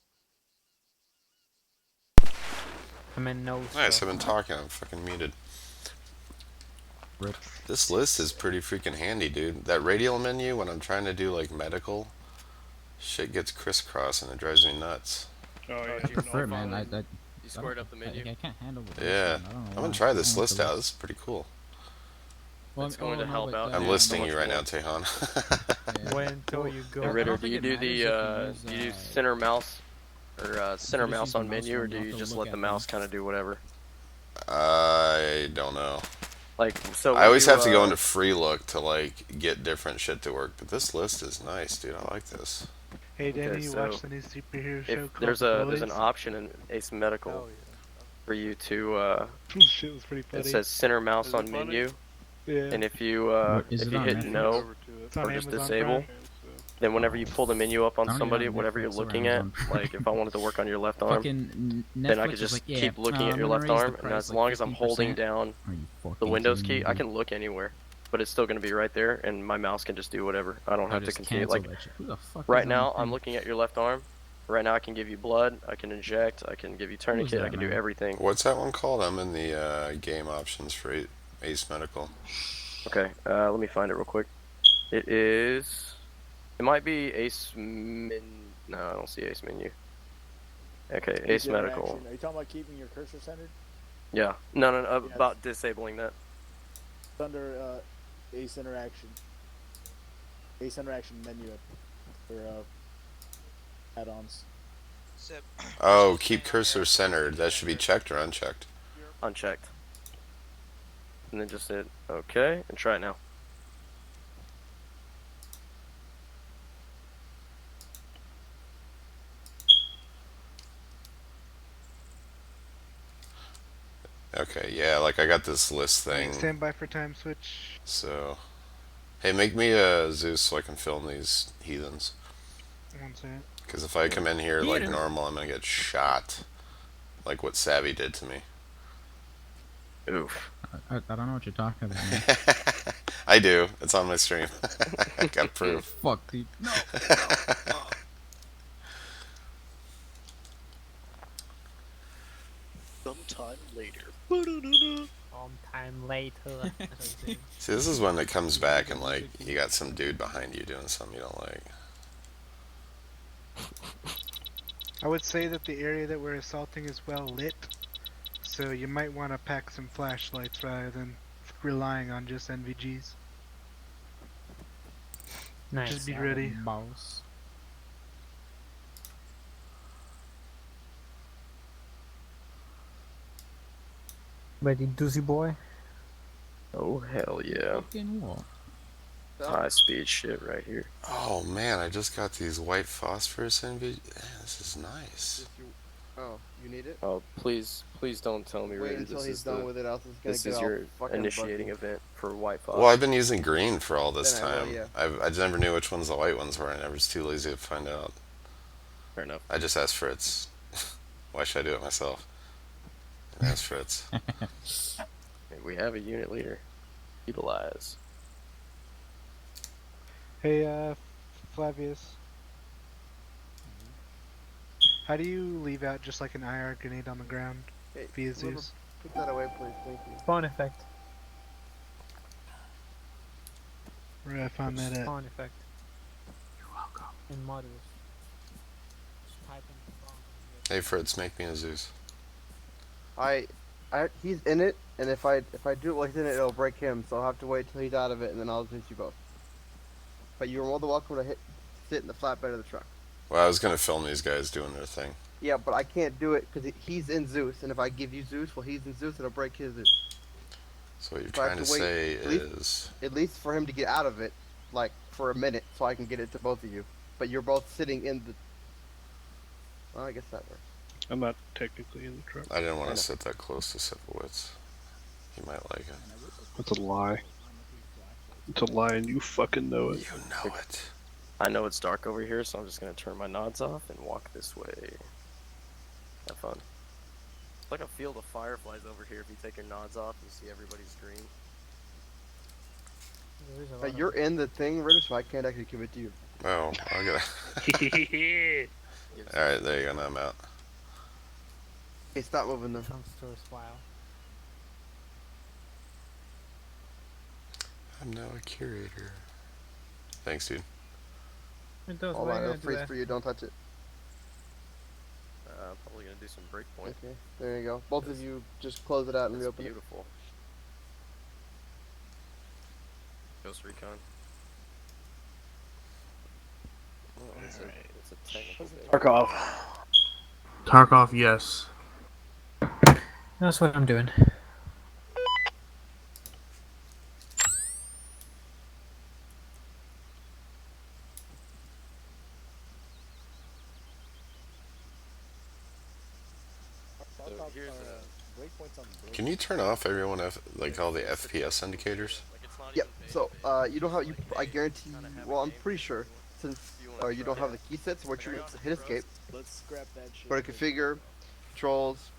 K: I mean, no.
I: Nice, I've been talking. I'm fucking muted.
H: Rip.
I: This list is pretty freaking handy, dude. That radial menu, when I'm trying to do like medical, shit gets crisscross and it drives me nuts.
Q: Oh, yeah.
H: I prefer it, man.
D: You squared up the menu?
H: I can't handle it.
I: Yeah. I'm gonna try this list out. This is pretty cool.
H: Well,
D: It's going to help out.
I: I'm listing you right now, Tejan.
K: Wait until you go.
D: Hey, Ritter, do you do the
H: use,
D: do you do center mouse or center mouse on menu, or do you just let the mouse kind of do whatever?
I: I don't know.
D: Like, so
I: I always have to go into free look to like get different shit to work, but this list is nice, dude. I like this.
A: Hey, Danny,
D: Okay,
A: you
D: so
A: watch the new superhero show
D: If
A: called
D: there's
A: The
D: an
A: Bullies?
D: option in Ace Medical for you to
A: Shit was pretty funny.
D: it says center mouse
Q: Is
D: on
Q: it funny?
D: menu,
A: Yeah.
D: and if you
H: is
D: if
H: it
D: you
H: on
D: hit
H: Netflix?
D: no
A: It's on
D: or just
A: Amazon
D: disable,
A: Prime.
D: then whenever you pull the menu up on
H: I don't
D: somebody,
H: even have
D: whatever you're
H: Netflix or
D: looking at,
H: Amazon Prime.
D: like if I wanted to work on your left arm,
H: Fucking
D: then I
H: Netflix
D: could
H: is
D: just
H: like, yeah,
D: keep looking at
H: I'm
D: your
H: gonna
D: left
H: raise the
D: arm, and
H: price
D: as
H: like
D: long as I'm holding
H: 50%.
D: down
H: Are you
D: the
H: fucking
D: Windows
H: kidding
D: key,
H: me,
D: I
H: dude?
D: can look anywhere, but it's still going to be right there, and my mouse can just do whatever. I don't
H: I
D: have to
H: just
D: continue.
H: cancel
D: Like
H: that shit. Who the fuck is
D: right
H: on
D: now,
H: the
D: I'm
H: thing?
D: looking at your left arm. Right now, I can give you blood, I can inject, I can give you tourniquet, I
H: that,
D: can do
H: man?
D: everything.
I: What's that one called? I'm in the game options for Ace Medical.
D: Okay, let me find it real quick. It is. It might be Ace No, I don't see Ace menu. Okay, Ace Medical.
J: Are you talking about keeping your cursor centered?
D: Yeah. No,
J: Yeah,
D: about disabling that.
J: It's under Ace interaction. Ace interaction menu for add-ons.
I: Oh, keep cursor centered. That should be checked or unchecked.
D: Unchecked. And then just hit OK and try it now.
I: Okay, yeah, like I got this list thing.
A: Stand by for time switch.
I: So, hey, make me a Zeus so I can film these heathens.
A: 1 second.
I: Because if I come in here like normal, I'm gonna get shot. Like what Savy did to me.
D: Oof.
H: I don't know what you're talking about, man.
I: I do. It's on my stream. I got proof.
H: Fuck, dude. No.
S: Sometime later.
K: Sometime later.
I: See, this is when it comes back and like you got some dude behind you doing something you don't like.
A: I would say that the area that we're assaulting is well lit, so you might want to pack some flashlights rather than relying on just NVGs.
K: Nice.
A: Just be ready.
H: Boss.
K: Ready, doozy boy?
D: Oh hell yeah!
H: Fucking what?
D: High speed shit right here.
I: Oh man, I just got these white phosphorus NVG. This is nice.
R: Oh, you need it?
D: Oh please, please don't tell me.
R: Wait
D: Rudy,
R: until
D: this
R: he's
D: is
R: done
D: the,
R: with it, else it's gonna
D: this
R: get
D: is
R: all
D: your
R: fucking
D: initiating
R: bucky.
D: event for white fox.
I: Well, I've been using green for all this
R: Then I will,
I: time.
R: yeah.
I: I just never knew which ones the white ones were. I never was too lazy to find out.
D: Fair enough.
I: I just asked Fritz. Why should I do it myself? And asked Fritz.
D: Hey, we have a unit leader. Utilize.
A: Hey, Flavius. How do you leave out just like an IR grenade on the ground
R: Hey,
A: via
R: whoever-
A: Zeus?
R: Put that away, please. Thank you.
K: Spawn effect.
A: Where I found that at?
K: Spawn effect. You're welcome. In models. Just type in spawn.
I: Hey Fritz, make me a Zeus.
R: He's in it, and if I do it while he's in it, it'll break him. So I'll have to wait till he's out of it, and then I'll hit you both. But you're more than welcome to sit in the flatbed of the truck.
I: Well, I was gonna film these guys doing their thing.
R: Yeah, but I can't do it because he's in Zeus, and if I give you Zeus while he's in Zeus, it'll break his Zeus.
I: So what you're
R: So I
I: trying
R: have
I: to
R: wait
I: say
R: at
I: is...
R: at least for him to get out of it, like for a minute, so I can get it to both of you. But you're both sitting in the. Well, I guess that works.
Q: I'm not technically in the truck.
I: I didn't want to sit that close to Sipowicz. He might like it.
Q: That's a lie. It's a lie, and you fucking know it.
I: You know it.
D: I know it's dark over here, so I'm just gonna turn my nods off and walk this way. Have fun. It's like a field of fireflies over here. If you take your nods off, you see everybody's green.
R: You're in the thing, Ritter, so I can't actually give it to you.
I: Oh, I gotta... Alright, there you go, now I'm out.
R: Hey, stop moving them.
I: I'm now a curator. Thanks, dude.
K: It does.
R: Hold
K: Why
R: on,
K: you
R: it'll
K: gotta do
R: freeze
K: that?
R: for you, don't touch it.
D: Probably gonna do some breakpoint.
R: Okay, there you go. Both of you just close it out and
D: That's
R: reopen
D: beautiful. Ghost Recon. Oh, it's a technical thing.
Q: Tarkov. Tarkov, yes.
K: That's what I'm doing.
D: So here's
I: Can you turn off everyone, like all the FPS indicators?
R: Yep. So you don't have I guarantee. Well, I'm pretty sure since you don't have the key sets, what you're gonna hit escape.
S: Let's scrap that shit.
R: Go to configure, controls.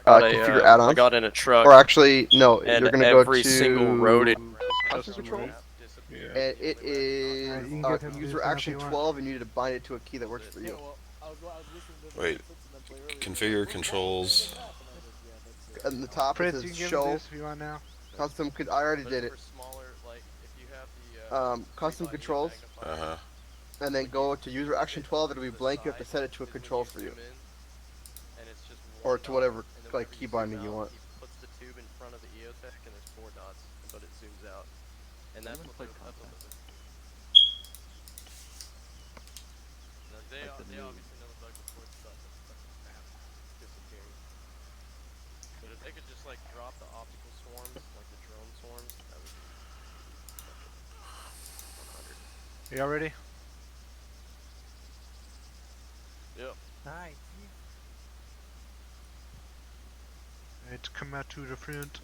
D: I
R: Configure add-ons.
D: got in a truck.
R: Or actually, no.
D: And
R: You're gonna go
D: every
R: to
D: single road.
R: custom controls. And it is user action 12, and you need to bind it to a key that works for you.
I: Wait. Configure controls.
R: At the top
A: Fritz,
R: it
A: you
R: says
A: can give
R: show
A: him this if you want now.
R: custom. I already did it. Custom controls.
I: Uh-huh.
R: And then go to user action 12. It'll be blank. You have to set it to a control for you, or to whatever like key binding you want.
D: He puts the tube in front of the EOTech, and there's 4 dots, but it zooms out, and that's what they obviously know the bug before it starts. Disappearing. But if they could just like drop the optical swarms, like the drone swarms, that would be 100.
A: Y'all ready?
D: Yep.
K: Hi.
A: I Alright, come out to the front.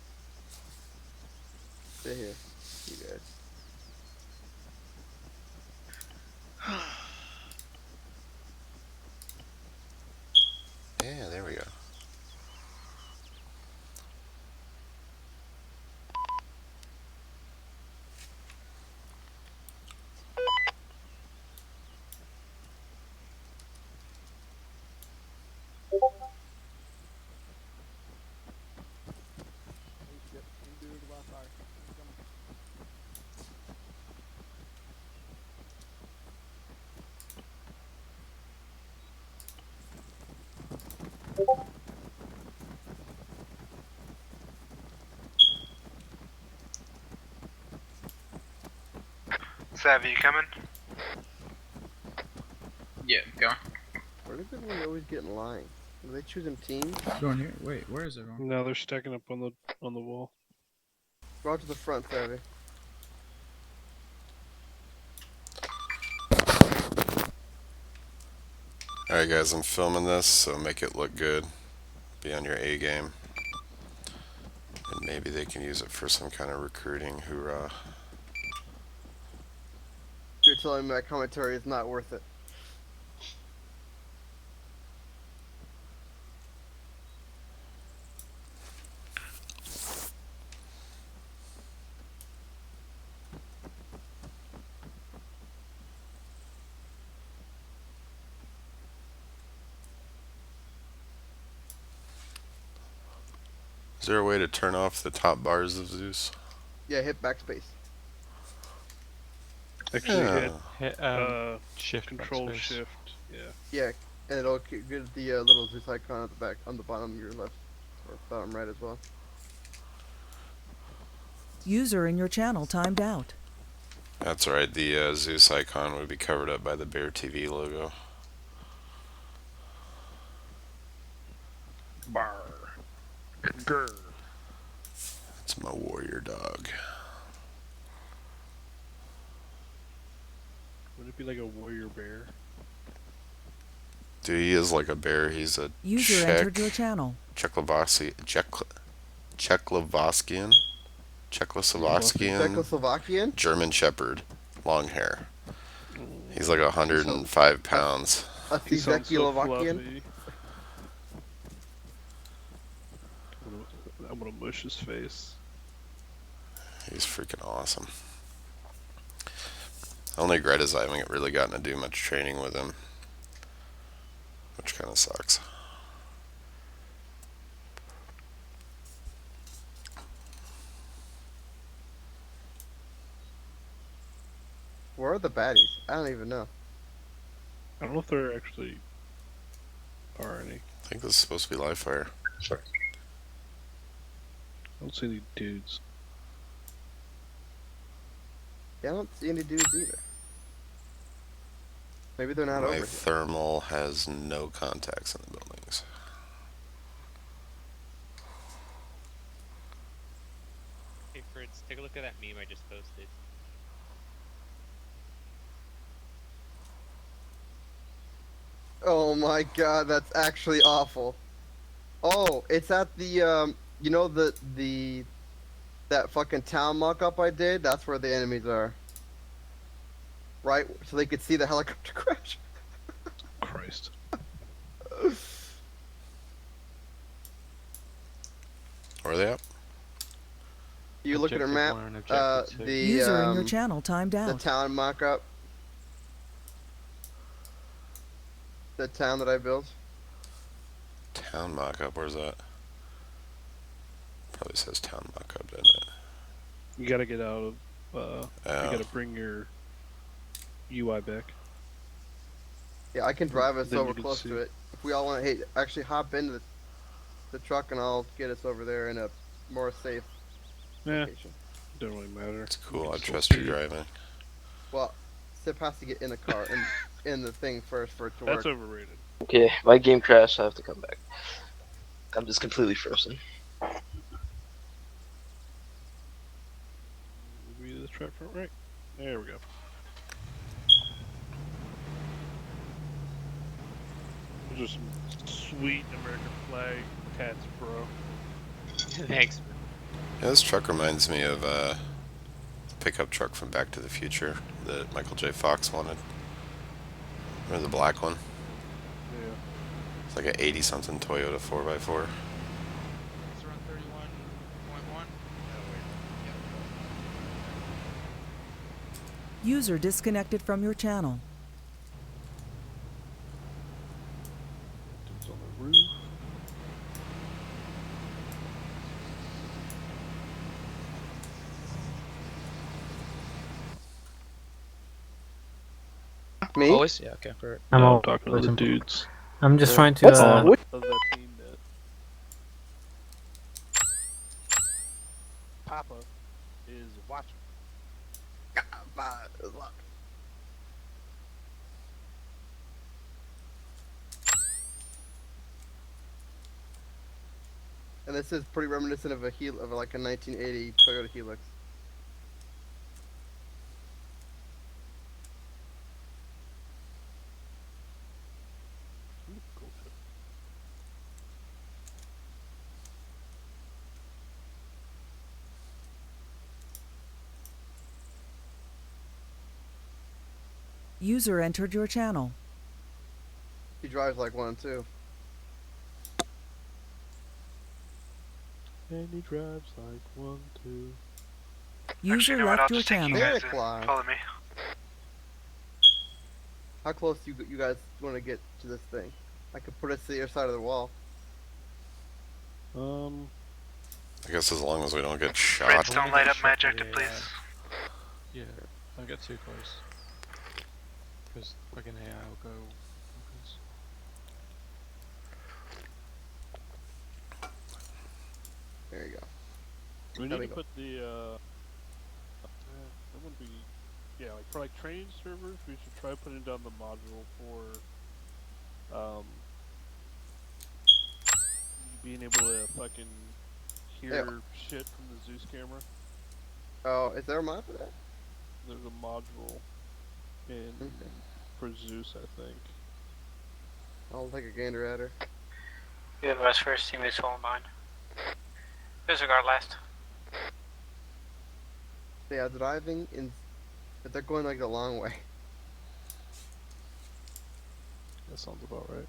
R: Stay here, you guys.
I: Yeah, there we go.
F: Savvy, you coming?
P: Yeah, go.
R: Where does everyone always get in line? Are they choosing teams?
H: Going here. Wait, where is everyone?
Q: No, they're stacking up on the wall.
R: Go out to the front, Savvy.
I: Alright guys, I'm filming this, so make it look good. Be on your A game. And maybe they can use it for some kind of recruiting. Hoorah.
R: You're telling me my commentary is not worth it.
I: Is there a way to turn off the top bars of Zeus?
R: Yeah, hit backspace.
Q: Actually,
A: Yeah.
Q: shift, control,
A: backspace.
Q: shift. Yeah.
R: Yeah, and it'll get the little Zeus icon at the back, on the bottom of your left, or bottom right as well.
N: User in your channel timed out.
I: That's right, the Zeus icon would be covered up by the Bear TV logo.
Q: Bar. Grr.
I: It's my warrior dog.
Q: Would it be like a warrior bear?
I: Dude, he is like a bear. He's a
N: User entered your channel.
I: Czechoslovakian German Shepherd, long hair. He's like 105 pounds.
R: A Czechoslovakian.
Q: I'm gonna mush his face.
I: He's freaking awesome. The only regret is I haven't really gotten to do much training with him, which kind of sucks.
R: Where are the baddies? I don't even know.
Q: I don't know if there actually are any.
I: I think this is supposed to be live fire.
Q: I don't see any dudes.
R: Yeah, I don't see any dudes either. Maybe they're not
I: My
R: over here.
I: thermal has no contacts in the buildings.
T: Hey Fritz, take a look at that meme I just posted.
R: Oh my god, that's actually awful. Oh, it's at the you know that fucking town mock-up I did? That's where the enemies are. Right? So they could see the helicopter crash.
Q: Christ.
I: Where are they at?
R: You look at our map, the
N: User in your channel timed
R: the
N: out.
R: town mock-up. The town that I built.
I: Town mock-up, where's that? Probably says town mock-up, doesn't it?
Q: You gotta get out of. You
I: Oh.
Q: gotta bring your UI back.
R: Yeah, I can drive us
Q: Then
R: over
Q: you can
R: close
Q: see.
R: to it. If we all want to, hey, actually hop into the truck and I'll get us over there in a more safe location.
Q: Don't really matter.
I: It's cool, I
Q: Still
I: trust your
Q: see.
I: driving.
R: Well, Sip has to get in the car and in the thing first for it to
Q: That's
R: work.
Q: overrated.
U: Okay, my game crashed, so I have to come back. I'm just completely frozen.
Q: Maybe this trap front right. There we go. Those are some sweet American flag tats, bro.
T: Thanks.
I: Yeah, this truck reminds me of the pickup truck from Back to the Future that Michael J. Fox wanted. Remember the black one?
Q: Yeah.
I: It's like an 80-something Toyota 4x4.
M: It's around 31.1.
N: User disconnected from your channel.
Q: Dude's on the roof.
R: Me?
M: Always? Yeah, okay. Perfect.
K: I'm
Q: No,
K: all
Q: I'm talking to the dudes.
K: I'm just trying to.
J: What's
Q: Of that team that Papa is watching.
R: And this is pretty reminiscent of of like a 1980 Toyota Helix.
Q: Cool shit.
N: User entered your channel.
R: He drives like one too.
Q: And he drives like 1, 2.
N: User
F: you know what? I'll
N: left your
F: just take you
N: channel.
F: guys in. Follow me.
R: How close do you guys want to get to this thing? I could put us to the other side of the wall.
I: I guess as long as we don't get shot.
F: Fritz, don't light up my objective, please.
Q: Yeah, don't get too close. Because fucking AI will go.
R: There you go.
Q: We
R: There
Q: need
R: we
Q: to
R: go.
Q: put the that would be, yeah, like for like training servers, we should try putting down the module for being able to fucking hear shit from the Zeus camera.
R: Oh, is there a mod for that?
Q: There's a module in for Zeus, I think.
R: I'll take a gander at her.
C: You have us first, teammates falling behind. Disregard last.
R: Yeah, driving in, but they're going like the long way.
Q: That sounds about right.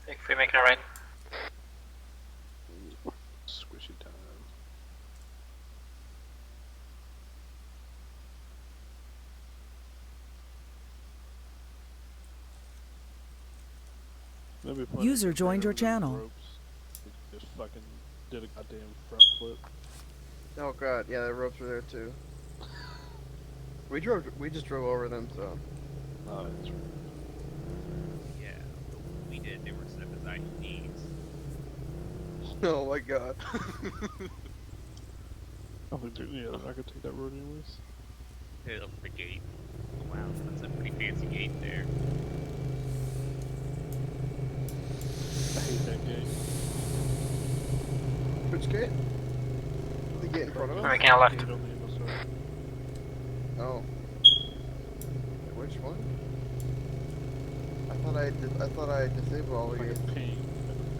C: Think we're making it right.
Q: Squishy time.
N: User joined your channel.
Q: Just fucking did a goddamn front flip.
R: Oh god, yeah, the ropes were there too. We just drove over them, so.
Q: Oh, that's right.
T: Yeah, we did. They were set up as IEDs.
R: Oh my god.
Q: I don't think they're not gonna take that road anyways.
T: Hit up the gate. Wow, that's a pretty fancy gate there.
Q: I hate that gate.
R: Which gate? The gate in front of us?
C: I'm making a left.
R: Oh. Wait, which one? I thought I disabled all the gates.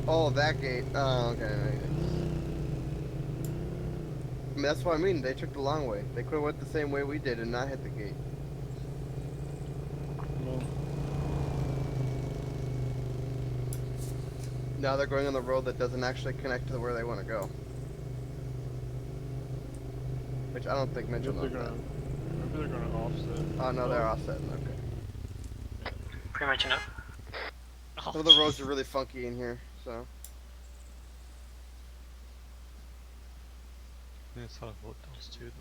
R: Oh, that gate. Oh, okay. I mean, that's what I mean. They took the long way. They could have went the same way we did and not hit the gate.
Q: No.
R: Now they're going on the road that doesn't actually connect to where they want to go. Which I don't think Mitchell knows that.
Q: Maybe they're gonna offset.
R: Oh no, they're offsetting. Okay.
C: Pretty much enough.
R: Some of the roads are really funky in here, so.
Q: That's how I vote those two.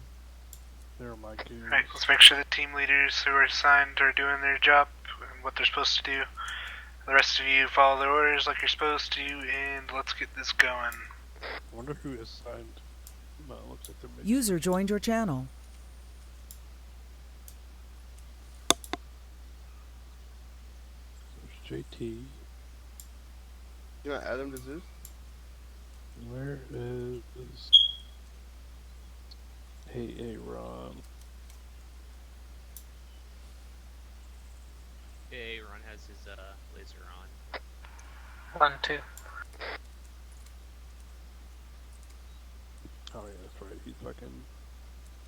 Q: They're my goons.
F: Alright, let's make sure the team leaders who are assigned are doing their job and what they're supposed to do. The rest of you follow their orders like you're supposed to, and let's get this going.
Q: I wonder who is signed. No, it looks like they're making.
N: User joined your channel.
Q: JT.
R: You want to add him to Zeus?
Q: Where is... Hey, Ron.
T: Yeah, Ron has his laser on.
K: 1, 2.
Q: Oh yeah, that's right. He fucking...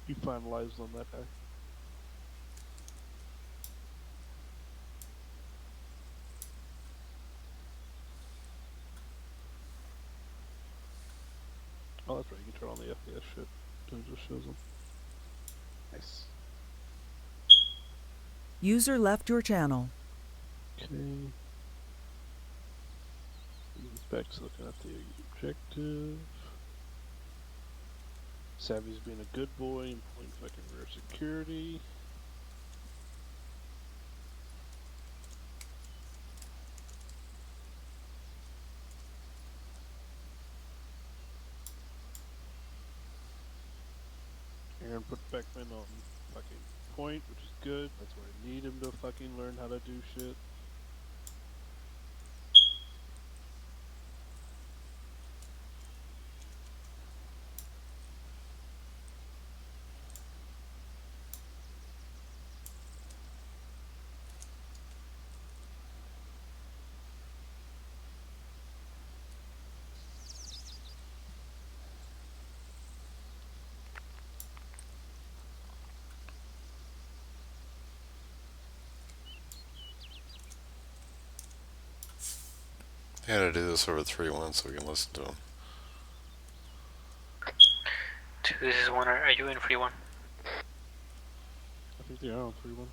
Q: He finalized on that guy. Oh, that's right. You can turn on the FPS shit. And it just shows them. Nice.
N: User left your channel.
Q: Okay. Specs looking at the objective. Savy's being a good boy and pulling fucking rear security. Aaron put Beckman on fucking point, which is good. That's where I need him to fucking learn how to do shit.
I: I gotta do this over 3-1 so we can listen to him.
K: 2, this is 1. Are you in 3-1?
Q: I think they are on 3-1.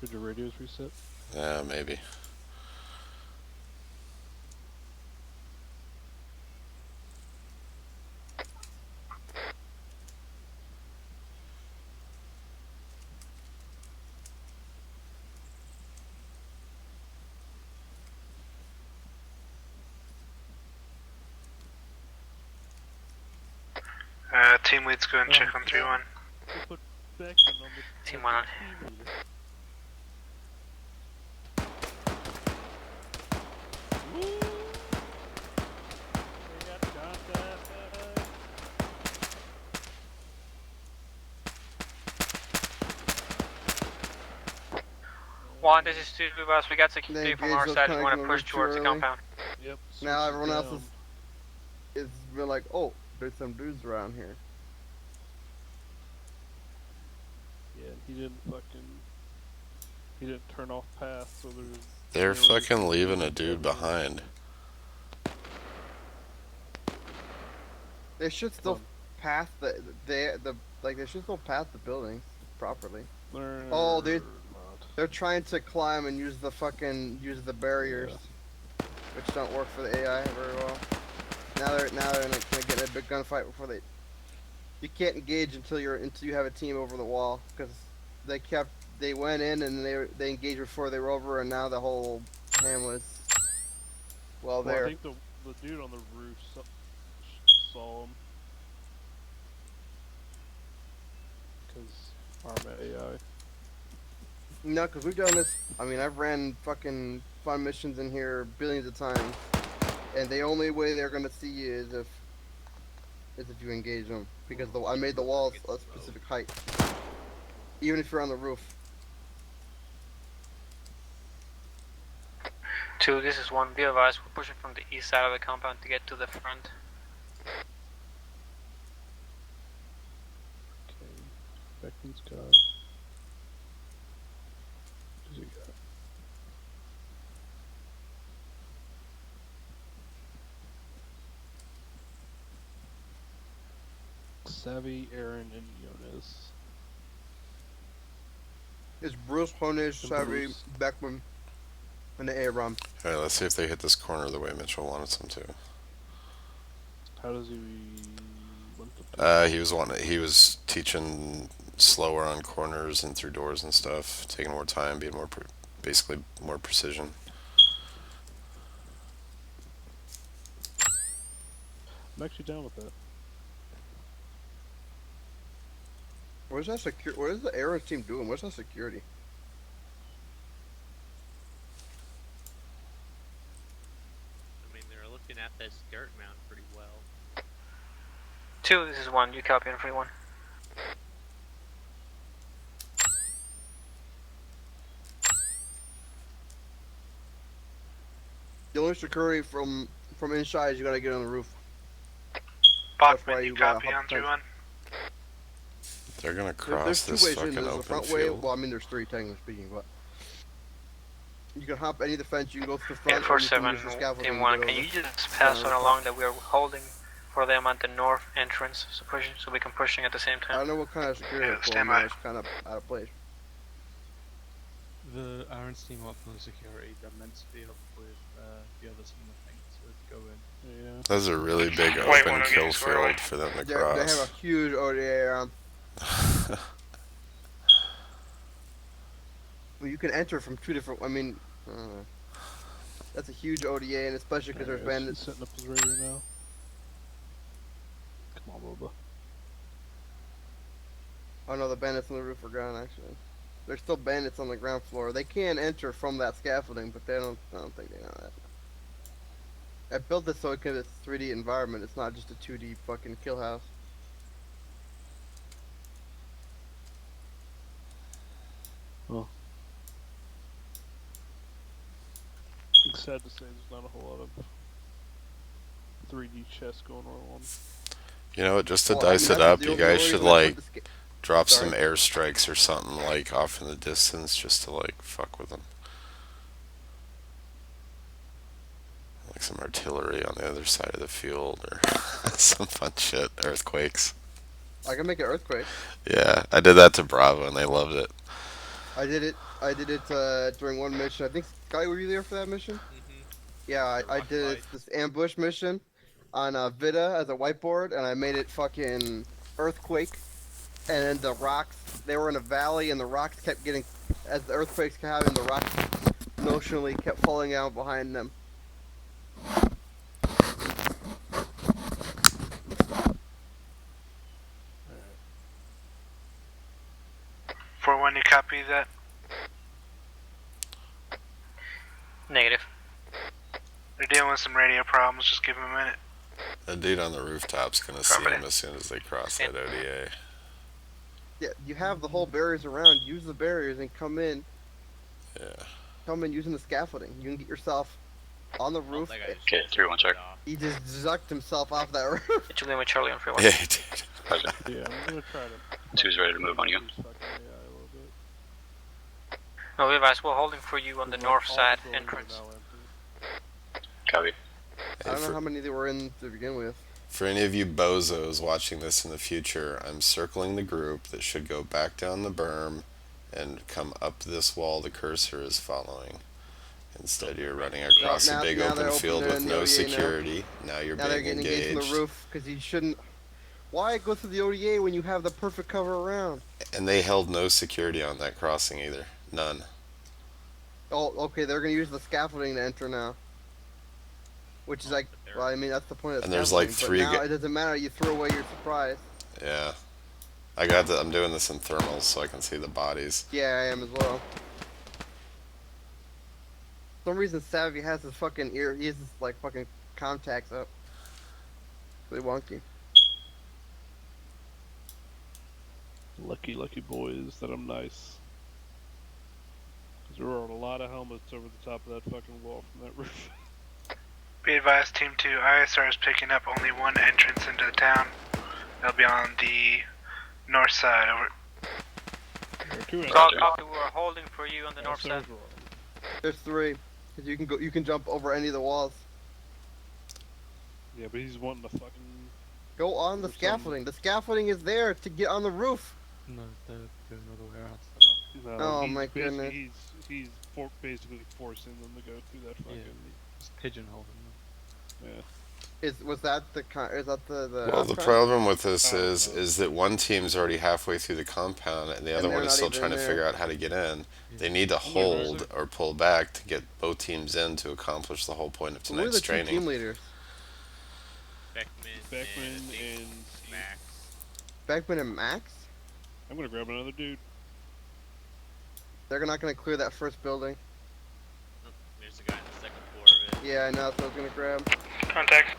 Q: Did your radios reset?
I: Yeah, maybe.
F: Team lead's go and check on 3-1.
Q: Put Beckman on the
K: Team 1 on.
Q: team leader.
K: One, this is 2 us. We got security from our side. We want to push towards the compound.
Q: Yep.
R: Now everyone else is been like, oh, there's some dudes around here.
Q: Yeah, he didn't turn off path, so there's...
I: They're fucking leaving a dude behind.
R: They should still pass they should still pass the building properly. Oh, they're trying to climb and use the barriers, which don't work for the AI very well. Now they're gonna get in a big gunfight before they. You can't engage until you have a team over the wall, because they went in and they engaged before they were over, and now the whole hamlet's there.
Q: I think the dude on the roof saw him. Because ARMA AI.
R: No, because we've done this. I mean, I've ran fucking fun missions in here billions of times, and the only way they're gonna see you is if you engage them, because I made the walls a specific height, even if you're on the roof.
K: 2, this is 1. Be advised, we're pushing from the east side of the compound to get to the front.
Q: Okay. Beckman's got... What does he got? Savy, Aaron, and Jonas.
R: It's Bruce, Jonas, Savy, Beckman, and the ARMA.
I: Alright, let's see if they hit this corner the way Mitchell wanted them to.
Q: How does he want to
I: He was teaching slower on corners and through doors and stuff, taking more time, being more basically more precision.
Q: I'm actually down with that.
R: What is that what is the ARMA team doing? What's that security?
T: that skirt mount pretty well.
K: 2, this is 1. You copy on 3-1.
R: The only security from inside is you gotta get on the roof.
F: Bachman, you copy on 3-1?
I: They're gonna
R: There's
I: cross
R: 2
I: this
R: ways in.
I: fucking
R: There's the
I: open
R: front way.
I: field.
R: Well, I mean, there's 3 technically speaking, but you can hop any of the fence. You can go to the front.
K: Yeah,
R: or you can
K: 4-7,
R: use the scaffolding
K: Team
R: to
K: 1,
R: get
K: can
R: over.
K: you just pass on along that we are holding for them at the north entrance, so we can pushing at the same
R: I
K: time?
R: don't know what kind of security
F: Yeah,
R: it's for.
F: stand by.
R: It's kind of out of place.
Q: The Irons team up on security, they're meant to be up with the other team, I think, to go in. Yeah.
I: There's a really big
F: Wait,
I: open
F: one
I: kill
F: again, square away.
I: field for them to
R: They have a
I: cross.
R: huge ODA around. Well, you can enter from 2 different. I mean, that's a huge ODA, and especially because there's bandits.
Q: Setting up his radio now. Come on, Boba.
R: Oh no, the bandits on the roof are gone. Actually, there's still bandits on the ground floor. They can enter from that scaffolding, but they don't. I don't think they know that. I built this so it can be a 3D environment. It's not just a 2D fucking kill house.
Q: Well, it's sad to say there's not a whole lot of 3D chess going on.
I: You know what? Just to
R: Well, I mean,
I: dice it
R: that's
I: up,
R: the
I: you
R: only
I: guys
R: reason
I: should
R: I put
I: like
R: the
I: drop
R: Sorry.
I: some airstrikes or something like off in the distance, just to like fuck with them. Like some artillery on the other side of the field or some fun shit. Earthquakes.
R: I can make an earthquake.
I: Yeah, I did that to Bravo and they loved it.
R: I did it during one mission. I think Sky, were you there for that mission? Yeah, I did this ambush mission on Vita as a whiteboard, and I made it fucking earthquake. And then the rocks, they were in a valley, and the rocks kept getting, as the earthquakes kept happening, the rocks notionally kept falling out behind them.
F: For when you copy that?
K: Negative.
F: They're dealing with some radio problems. Just give them a minute.
I: The dude on the rooftop's gonna see them as soon as they cross that ODA.
R: Yeah, you have the whole barriers around. Use the barriers and come in.
I: Yeah.
R: Come in using the scaffolding. You can get yourself on the roof.
U: Okay, 3-1 check.
R: He just zucked himself off that roof.
K: It's Lima Charlie on 3-1.
I: Yeah, he did.
Q: Yeah, I'm gonna try to.
U: 2's ready to move on you.
K: No, Levi's, we're holding for you on the north side entrance.
U: Copy.
R: I don't know how many there were in to begin with.
I: For any of you bozos watching this in the future, I'm circling the group that should go back down the berm and come up this wall the cursor is following. Instead, you're running across a big open field with no security. Now you're
R: Now they're
I: being
R: getting engaged
I: engaged.
R: from the roof because you shouldn't. Why go through the ODA when you have the perfect cover around?
I: And they held no security on that crossing either. None.
R: Oh, okay. They're gonna use the scaffolding to enter now. Which is like, well, I mean, that's the point of the
I: And there's like
R: scaffolding,
I: 3
R: but now it doesn't matter. You throw away your surprise.
I: Yeah. I'm doing this in thermals so I can see the bodies.
R: Yeah, I am as well. For some reason, Savy has his fucking ear. He has his like fucking contacts up. Really wonky.
Q: Lucky boys that I'm nice. Because there were a lot of helmets over the top of that fucking wall from that roof.
F: Be advised, Team 2, ISR is picking up only one entrance into the town. They'll be on the north side. Over.
K: Copy, we're holding for you on the north side.
R: There's 3. Cause you can go. You can jump over any of the walls.
Q: Yeah, but he's wanting to fucking
R: Go on the scaffolding. The scaffolding is there to get on the roof.
Q: No, they're going the warehouse.
R: Oh my goodness.
Q: He's basically forcing them to go through that fucking. Just pigeonhole them. Yeah.
R: Was that the?
I: Well, the problem with this is that one team's already halfway through the compound and the other one is still trying to figure out how to get in. They need to hold or pull back to get both teams in to accomplish the whole point of
R: Who are
I: tonight's
R: the
I: training.
R: two team leaders?
Q: Beckman and
T: Max.
R: Beckman and Max?
Q: I'm gonna grab another dude.
R: They're not gonna clear that first building.
T: There's a guy on the second floor of it.
R: Yeah, I know. That's what I was gonna grab.
C: Contact.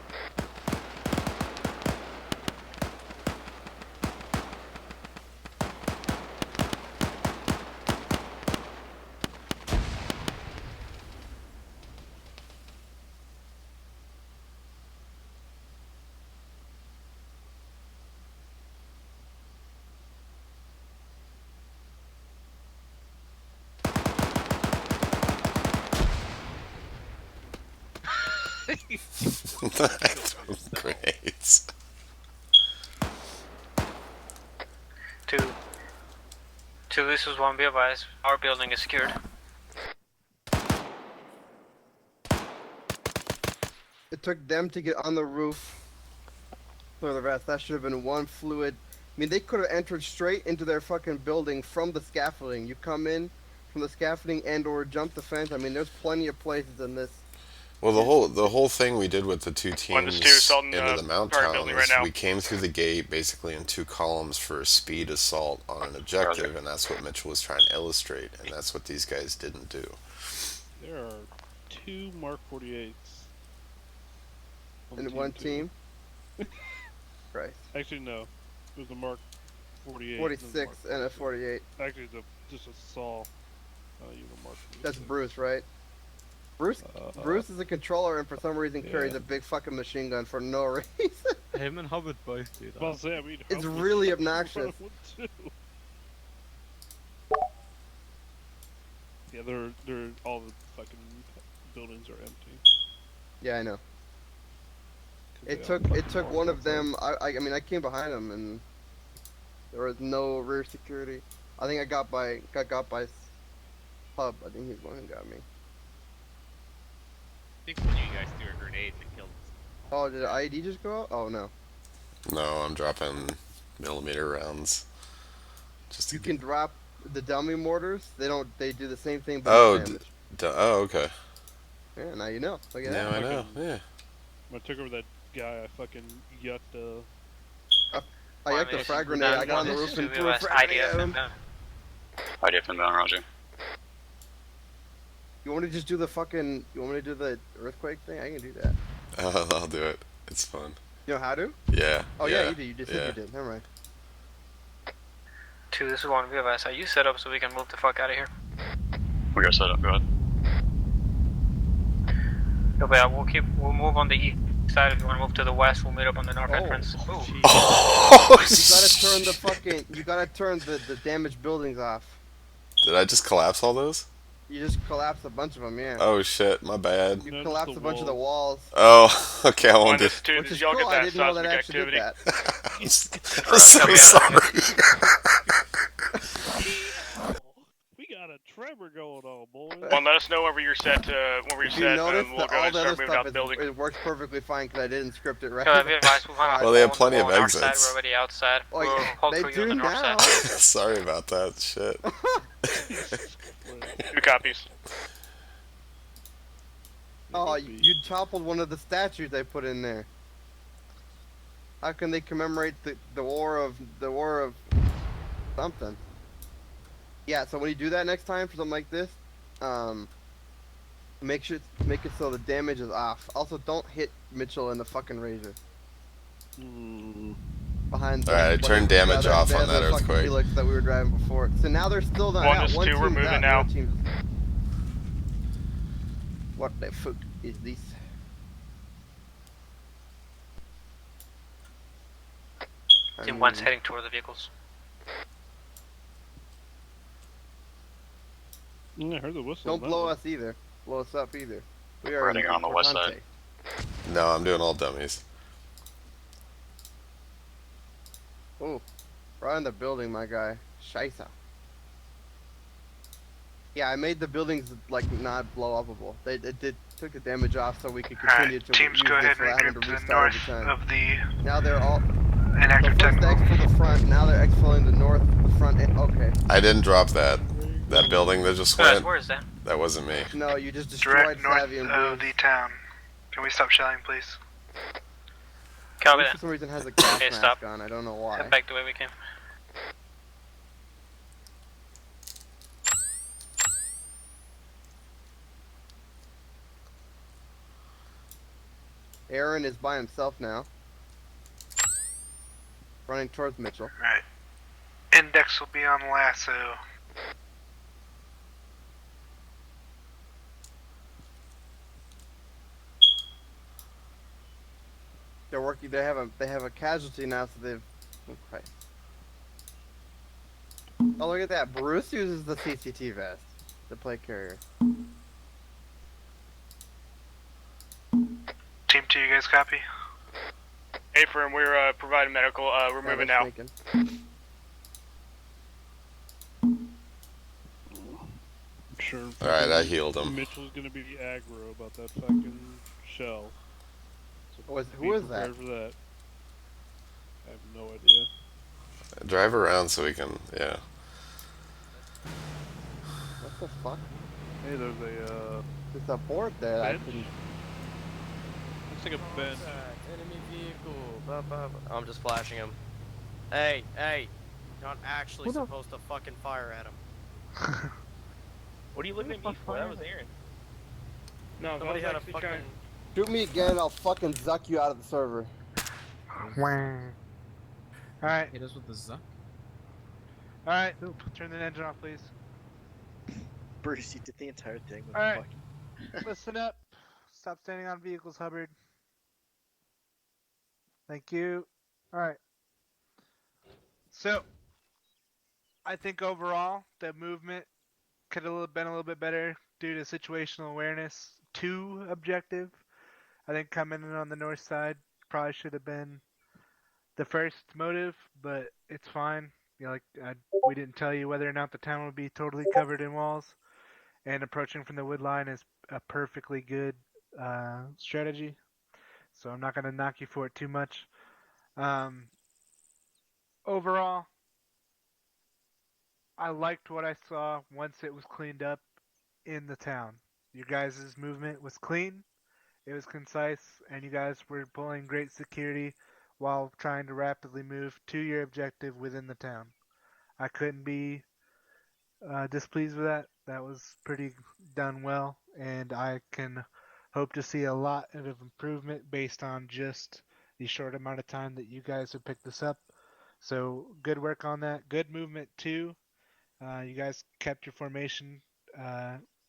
I: Great.
K: Two, this is 1, be advised. Our building is secured.
R: It took them to get on the roof for the rest. That should have been one fluid. I mean, they could have entered straight into their fucking building from the scaffolding. You come in from the scaffolding and or jump the fence. I mean, there's plenty of places in this.
I: Well, the whole thing we did with the two teams into the mount town was we came through the gate basically in 2 columns for a speed assault on an objective, and that's what Mitchell was trying to illustrate, and that's what these guys didn't do.
Q: There are 2 Mark 48s.
R: In one team? Right.
Q: Actually, no. There's a Mark 48.
R: 46 and a 48.
Q: Actually, it's just a saw. You know, Mark 46.
R: That's Bruce, right? Bruce is a controller and for some reason carries a big fucking machine gun for no reason.
E: Him and Hubbard both do that.
R: It's really obnoxious.
Q: Yeah, they're all the fucking buildings are empty.
R: Yeah, I know. It took one of them. I mean, I came behind them and there was no rear security. I think I got by Hub. I think he's the one who got me.
T: I think one of you guys threw a grenade and killed us.
R: Oh, did the IED just go out? Oh no.
I: No, I'm dropping millimeter rounds.
R: You can drop the dummy mortars. They do the same thing. But
I: Oh, okay.
R: Yeah, now you know. Look at
I: now
R: that.
I: I know. Yeah.
Q: When I took over that guy, I fucking yucked the.
R: I yucked the frag grenade. I got on the roof and threw a frag grenade at him.
L: IDF inbound, roger.
R: You want me to just do the fucking? You want me to do the earthquake thing? I can do that.
I: I'll do it. It's fun.
R: You know how to?
I: Yeah.
R: Oh yeah, you did. You just said you did. Never mind.
K: 2, this is 1, be advised. Are you set up so we can move the fuck out of here?
L: We are set up, go ahead.
K: No, but we'll move on the east side. If you want to move to the west, we'll meet up on the north entrance.
R: You gotta turn the damaged buildings off.
I: Did I just collapse all those?
R: You just collapsed a bunch of them, yeah.
I: Oh shit, my bad.
R: You collapsed a bunch of the walls.
I: Oh, okay, I won't do
R: Which is cool, I didn't know that I actually did that.
I: I'm so sorry.
Q: We got a tremor going on, boys.
C: Well, let us know whenever you're set, and we'll go and start moving out the building.
R: It works perfectly fine because I didn't script it right.
I: Well, they have plenty of exits.
K: We're already outside.
R: They do
K: the north
R: now.
K: side.
I: Sorry about that shit.
C: 2 copies.
R: Oh, you toppled one of the statues they put in there. How can they commemorate the war of something? Yeah, so when you do that next time for something like this, make it so the damage is off. Also, don't hit Mitchell in the fucking razor. Behind.
I: All right, I turned damage off on that earthquake.
R: Helix that we were driving before. So now they're still not out.
C: 1 is 2, we're moving now.
R: What the fuck is this?
K: Team 1's heading toward the vehicles.
Q: I heard the whistle.
R: Don't blow us either. Blow us up either. We are
L: Running on the west side.
I: No, I'm doing all dummies.
R: Oh, right in the building, my guy. Scheisse. Yeah, I made the buildings like not blow upable. They took the damage off so we could continue to
F: teams
R: use
F: go
R: this
F: ahead and
R: without having
F: regroup
R: to
F: to the
R: restart
F: north
R: every time.
F: of the
R: Now they're all
F: inactive
R: first
F: technical.
R: they exfil the front. Now they're exfilling the north, the front. Okay.
I: I didn't drop that building that just went.
K: Where is that?
I: That wasn't me.
R: No, you just destroyed
F: Direct north
R: Savy and
F: of
R: Bruce.
F: the town. Can we stop shelling, please?
K: Copy
R: Bruce
K: that.
R: for some reason has a gas
K: Okay,
R: mask
K: stop.
R: on. I don't know why.
K: Head back the way we came.
R: Aaron is by himself now. Running towards Mitchell.
F: Right. Index will be on lasso.
R: They're working. They have a casualty now, so they've. Oh Christ! Oh, look at that. Bruce uses the CCT vest, the plate carrier.
F: Team 2, you guys copy?
C: Hey, firm, we're providing medical. We're
R: Yeah,
C: moving
R: they're
C: now.
R: sneaking.
Q: I'm sure.
I: Alright, I healed him.
Q: Mitchell's gonna be aggro about that fucking shell. So
R: Who is that?
Q: prepared for that. I have no idea.
I: Drive around so we can, yeah.
R: What the fuck?
Q: Hey, there's a
R: There's a board there. I
Q: bench?
R: couldn't.
Q: Looks like a bench.
D: Enemy vehicle. Bah, bah, bah. I'm just flashing him. Hey, hey. You're not actually supposed to fucking fire at him.
T: What are you looking at me for? That was Aaron.
C: No,
D: Somebody had a fucking.
C: trying.
R: Shoot me again, I'll fucking zuck you out of the server.
A: Alright.
H: Hit us with the zuck.
A: Alright, turn the engine off, please.
S: Bruce, you did the entire thing with
A: Alright.
S: fucking.
A: Listen up. Stop standing on vehicles, Hubbard. Thank you. Alright. So, I think overall, the movement could have been a little bit better due to situational awareness. 2 objective. I think coming in on the north side probably should have been the first motive, but it's fine. You know, we didn't tell you whether or not the town would be totally covered in walls, and approaching from the wood line is a perfectly good strategy. So I'm not going to knock you for it too much. Overall, I liked what I saw once it was cleaned up in the town. Your guys' movement was clean, it was concise, and you guys were pulling great security while trying to rapidly move to your objective within the town. I couldn't be displeased with that. That was pretty done well, and I can hope to see a lot of improvement based on just the short amount of time that you guys have picked this up. So good work on that. Good movement too. You guys kept your formation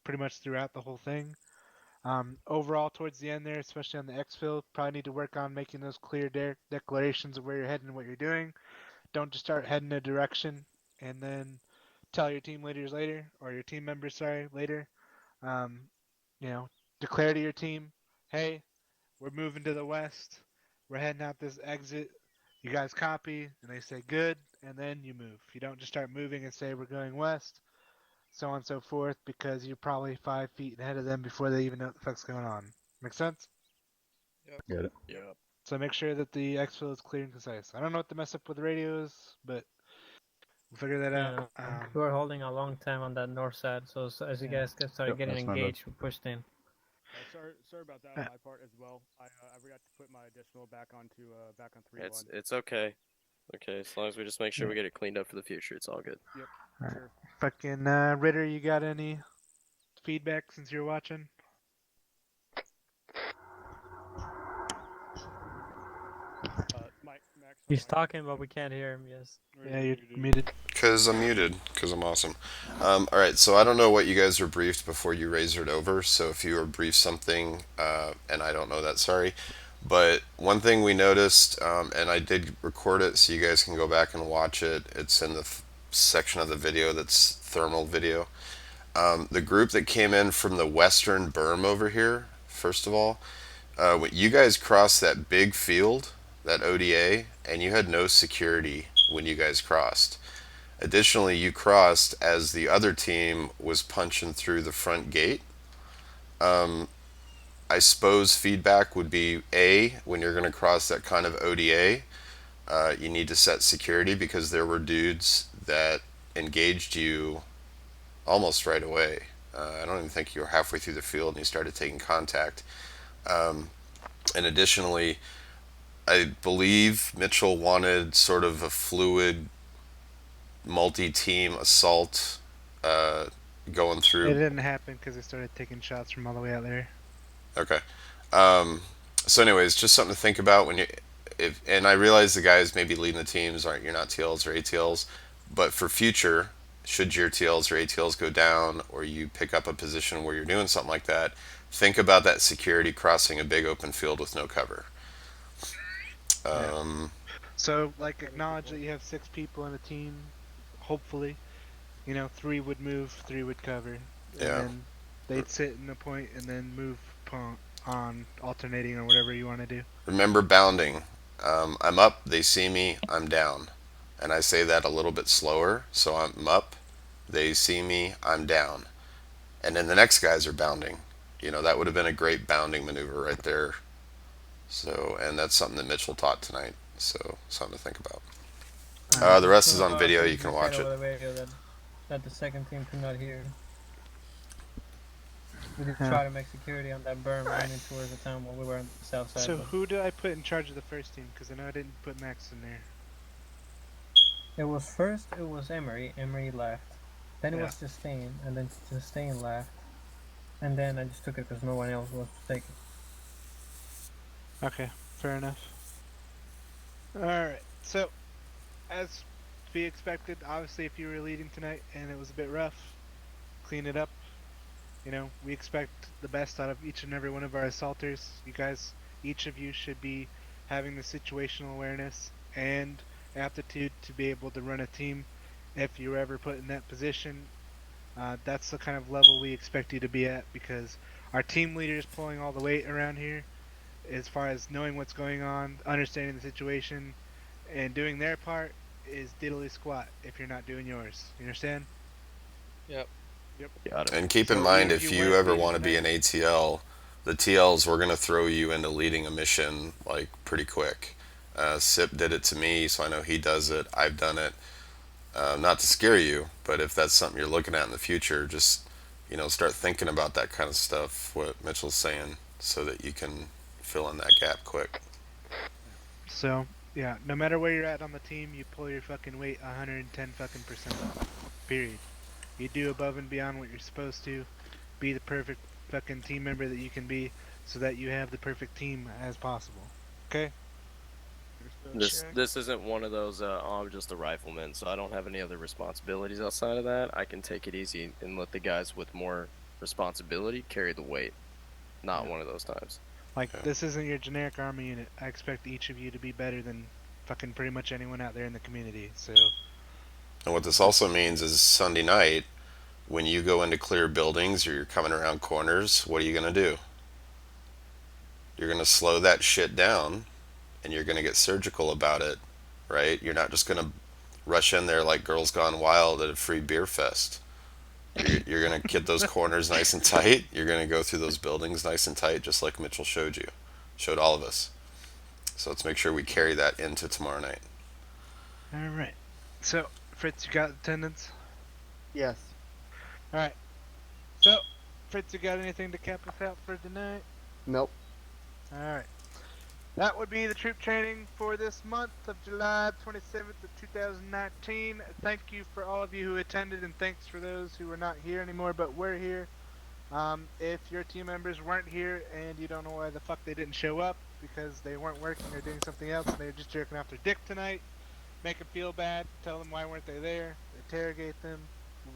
A: pretty much throughout the whole thing. Overall, towards the end there, especially on the exfil, probably need to work on making those clear declarations of where you're heading and what you're doing. Don't just start heading a direction and then tell your team leaders later, or your team members, sorry, later. You know, declare to your team, hey, we're moving to the west. We're heading out this exit. You guys copy, and they say good, and then you move. You don't just start moving and say we're going west, so on and so forth, because you're probably 5 feet ahead of them before they even know what the fuck's going on. Make sense?
Q: Yep.
J: Get it.
Q: Yep.
A: So make sure that the exfil is clear and concise. I don't know what the mess up with the radio is, but we'll figure that out.
K: We were holding a long time on that north side, so as you guys started getting
J: that's my bad.
K: engaged, we pushed in.
G: Sorry about that on my part as well. I forgot to put my additional back on 3-1.
D: It's okay. Okay, as long as we just make sure we get it cleaned up for the future, it's all good.
G: Yep.
A: All right. Fucking Ritter, you got any feedback since you're watching?
K: He's talking, but we can't hear him. Yes.
A: Yeah, you're muted.
I: Because I'm muted, because I'm awesome. Alright, so I don't know what you guys were briefed before you razored over, so if you were briefed something, and I don't know that, sorry. But one thing we noticed, and I did record it so you guys can go back and watch it, it's in the section of the video that's thermal video. The group that came in from the western berm over here, first of all, when you guys crossed that big field, that ODA, and you had no security when you guys crossed. Additionally, you crossed as the other team was punching through the front gate. I suppose feedback would be A, when you're going to cross that kind of ODA, you need to set security because there were dudes that engaged you almost right away. I don't even think you were halfway through the field and you started taking contact. And additionally, I believe Mitchell wanted sort of a fluid multi-team assault going through.
A: It didn't happen because they started taking shots from all the way out there.
I: Okay. So, anyways, just something to think about when you. And I realize the guys maybe leading the teams aren't, you're not TLs or ATLs, but for future, should your TLs or ATLs go down, or you pick up a position where you're doing something like that, think about that security crossing a big open field with no cover.
A: So, like, acknowledge that you have 6 people in a team. Hopefully, 3 would move, 3 would cover, and
I: Yeah.
A: then they'd sit in a point and then move on alternating or whatever you want to do.
I: Remember bounding. I'm up, they see me, I'm down. And I say that a little bit slower. So I'm up, they see me, I'm down. And then the next guys are bounding. That would have been a great bounding maneuver right there. So, and that's something that Mitchell taught tonight. So, something to think about. The rest is on video. You can watch it.
K: That the second team could not hear. We did try to make security on that berm running towards the town while we were on the south side.
A: So who did I put in charge of the first team? Because I know I didn't put Max in there.
K: It was Emery. Emery left. Then it was Justine, and then Justine left. And then I just took it because no one else was to take it.
A: Okay, fair enough. Alright, so, as to be expected, obviously if you were leading tonight and it was a bit rough, clean it up. We expect the best out of each and every one of our assaulters. You guys, each of you should be having the situational awareness and aptitude to be able to run a team if you're ever put in that position. That's the kind of level we expect you to be at, because our team leader is pulling all the weight around here as far as knowing what's going on, understanding the situation, and doing their part is diddly squat if you're not doing yours. You understand?
M: Yep.
D: Got it.
I: And keep in mind, if you ever want to be an ATL, the TLs, we're going to throw you into leading a mission like pretty quick. Sip did it to me, so I know he does it. I've done it. Not to scare you, but if that's something you're looking at in the future, just start thinking about that kind of stuff, what Mitchell's saying, so that you can fill in that gap quick.
A: So, yeah, no matter where you're at on the team, you pull your fucking weight 110 fucking percent. Period. You do above and beyond what you're supposed to. Be the perfect fucking team member that you can be, so that you have the perfect team as possible. Okay?
D: This isn't one of those, I'm just a rifleman, so I don't have any other responsibilities outside of that. I can take it easy and let the guys with more responsibility carry the weight. Not one of those times.
A: Like, this isn't your generic army unit. I expect each of you to be better than fucking pretty much anyone out there in the community, so...
I: And what this also means is Sunday night, when you go into clear buildings or you're coming around corners, what are you going to do? You're going to slow that shit down, and you're going to get surgical about it, right? You're not just going to rush in there like Girls Gone Wild at a free beer fest. You're going to get those corners nice and tight. You're going to go through those buildings nice and tight, just like Mitchell showed all of us. So let's make sure we carry that into tomorrow night.
A: Alright. So, Fritz, you got attendance?
R: Yes.
A: Alright. So, Fritz, you got anything to cap us out for tonight?
R: Nope.
A: Alright. That would be the troop training for this month of July 27th of 2019. Thank you for all of you who attended, and thanks for those who are not here anymore but were here. If your team members weren't here and you don't know why the fuck they didn't show up because they weren't working or doing something else and they were just jerking off their dick tonight, make them feel bad, tell them why weren't they there, interrogate them,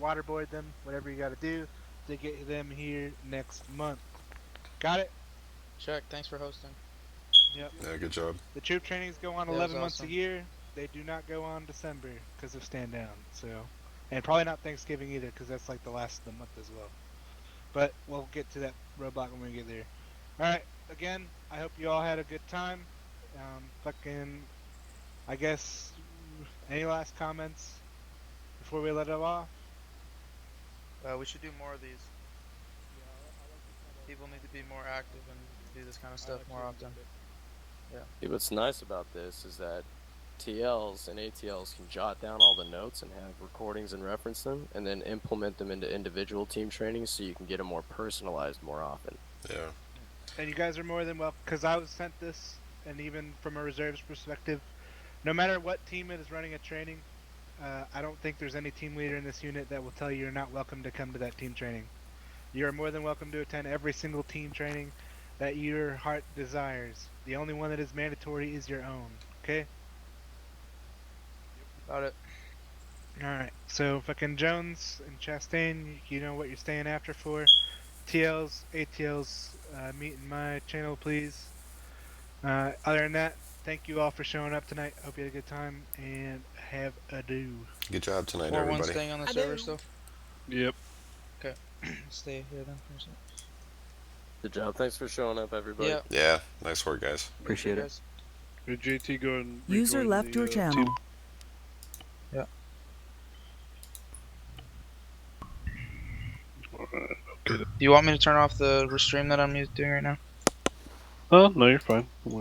A: waterboard them, whatever you gotta do to get them here next month. Got it?
M: Check. Thanks for hosting.
A: Yep.
I: Yeah, good job.
A: The troop trainings go on
M: Yeah,
A: 11 months
M: awesome.
A: a year. They do not go on December because of stand down. So, and probably not Thanksgiving either because that's like the last of the month as well. But we'll get to that roadblock when we get there. Alright, again, I hope you all had a good time. I guess, any last comments before we let it off?
M: We should do more of these. People need to be more active and do this kind of stuff more often.
D: Yeah, what's nice about this is that TLs and ATLs can jot down all the notes and have recordings and reference them, and then implement them into individual team trainings so you can get them more personalized more often.
I: Yeah.
A: And you guys are more than welcome, because I was sent this, and even from a reserves perspective, no matter what team it is running a training, I don't think there's any team leader in this unit that will tell you you're not welcome to come to that team training. You're more than welcome to attend every single team training. that your heart desires. The only one that is mandatory is your own. Okay?
M: Got it.
A: Alright, so fucking Jones and Chastain, you know what you're staying after for. TLs, ATLs, meet in my channel, please. Other than that, thank you all for showing up tonight. Hope you had a good time, and have a do.
I: Good job tonight,
M: 4-1
I: everybody.
M: staying on the server still?
Q: Yep.
M: Okay. Stay here then. For a second.
D: Good job. Thanks for showing up, everybody.
M: Yeah.
I: Yeah, nice work, guys.
B: Appreciate it.
M: Guys.
Q: Hey, JT, go and
N: User
Q: rejoin
N: left
Q: the,
N: your channel.
Q: team.
M: Yeah.
Q: Alright, okay.
M: Do you want me to turn off the restream that I'm doing right now?
Q: Oh, no, you're fine. Whatever.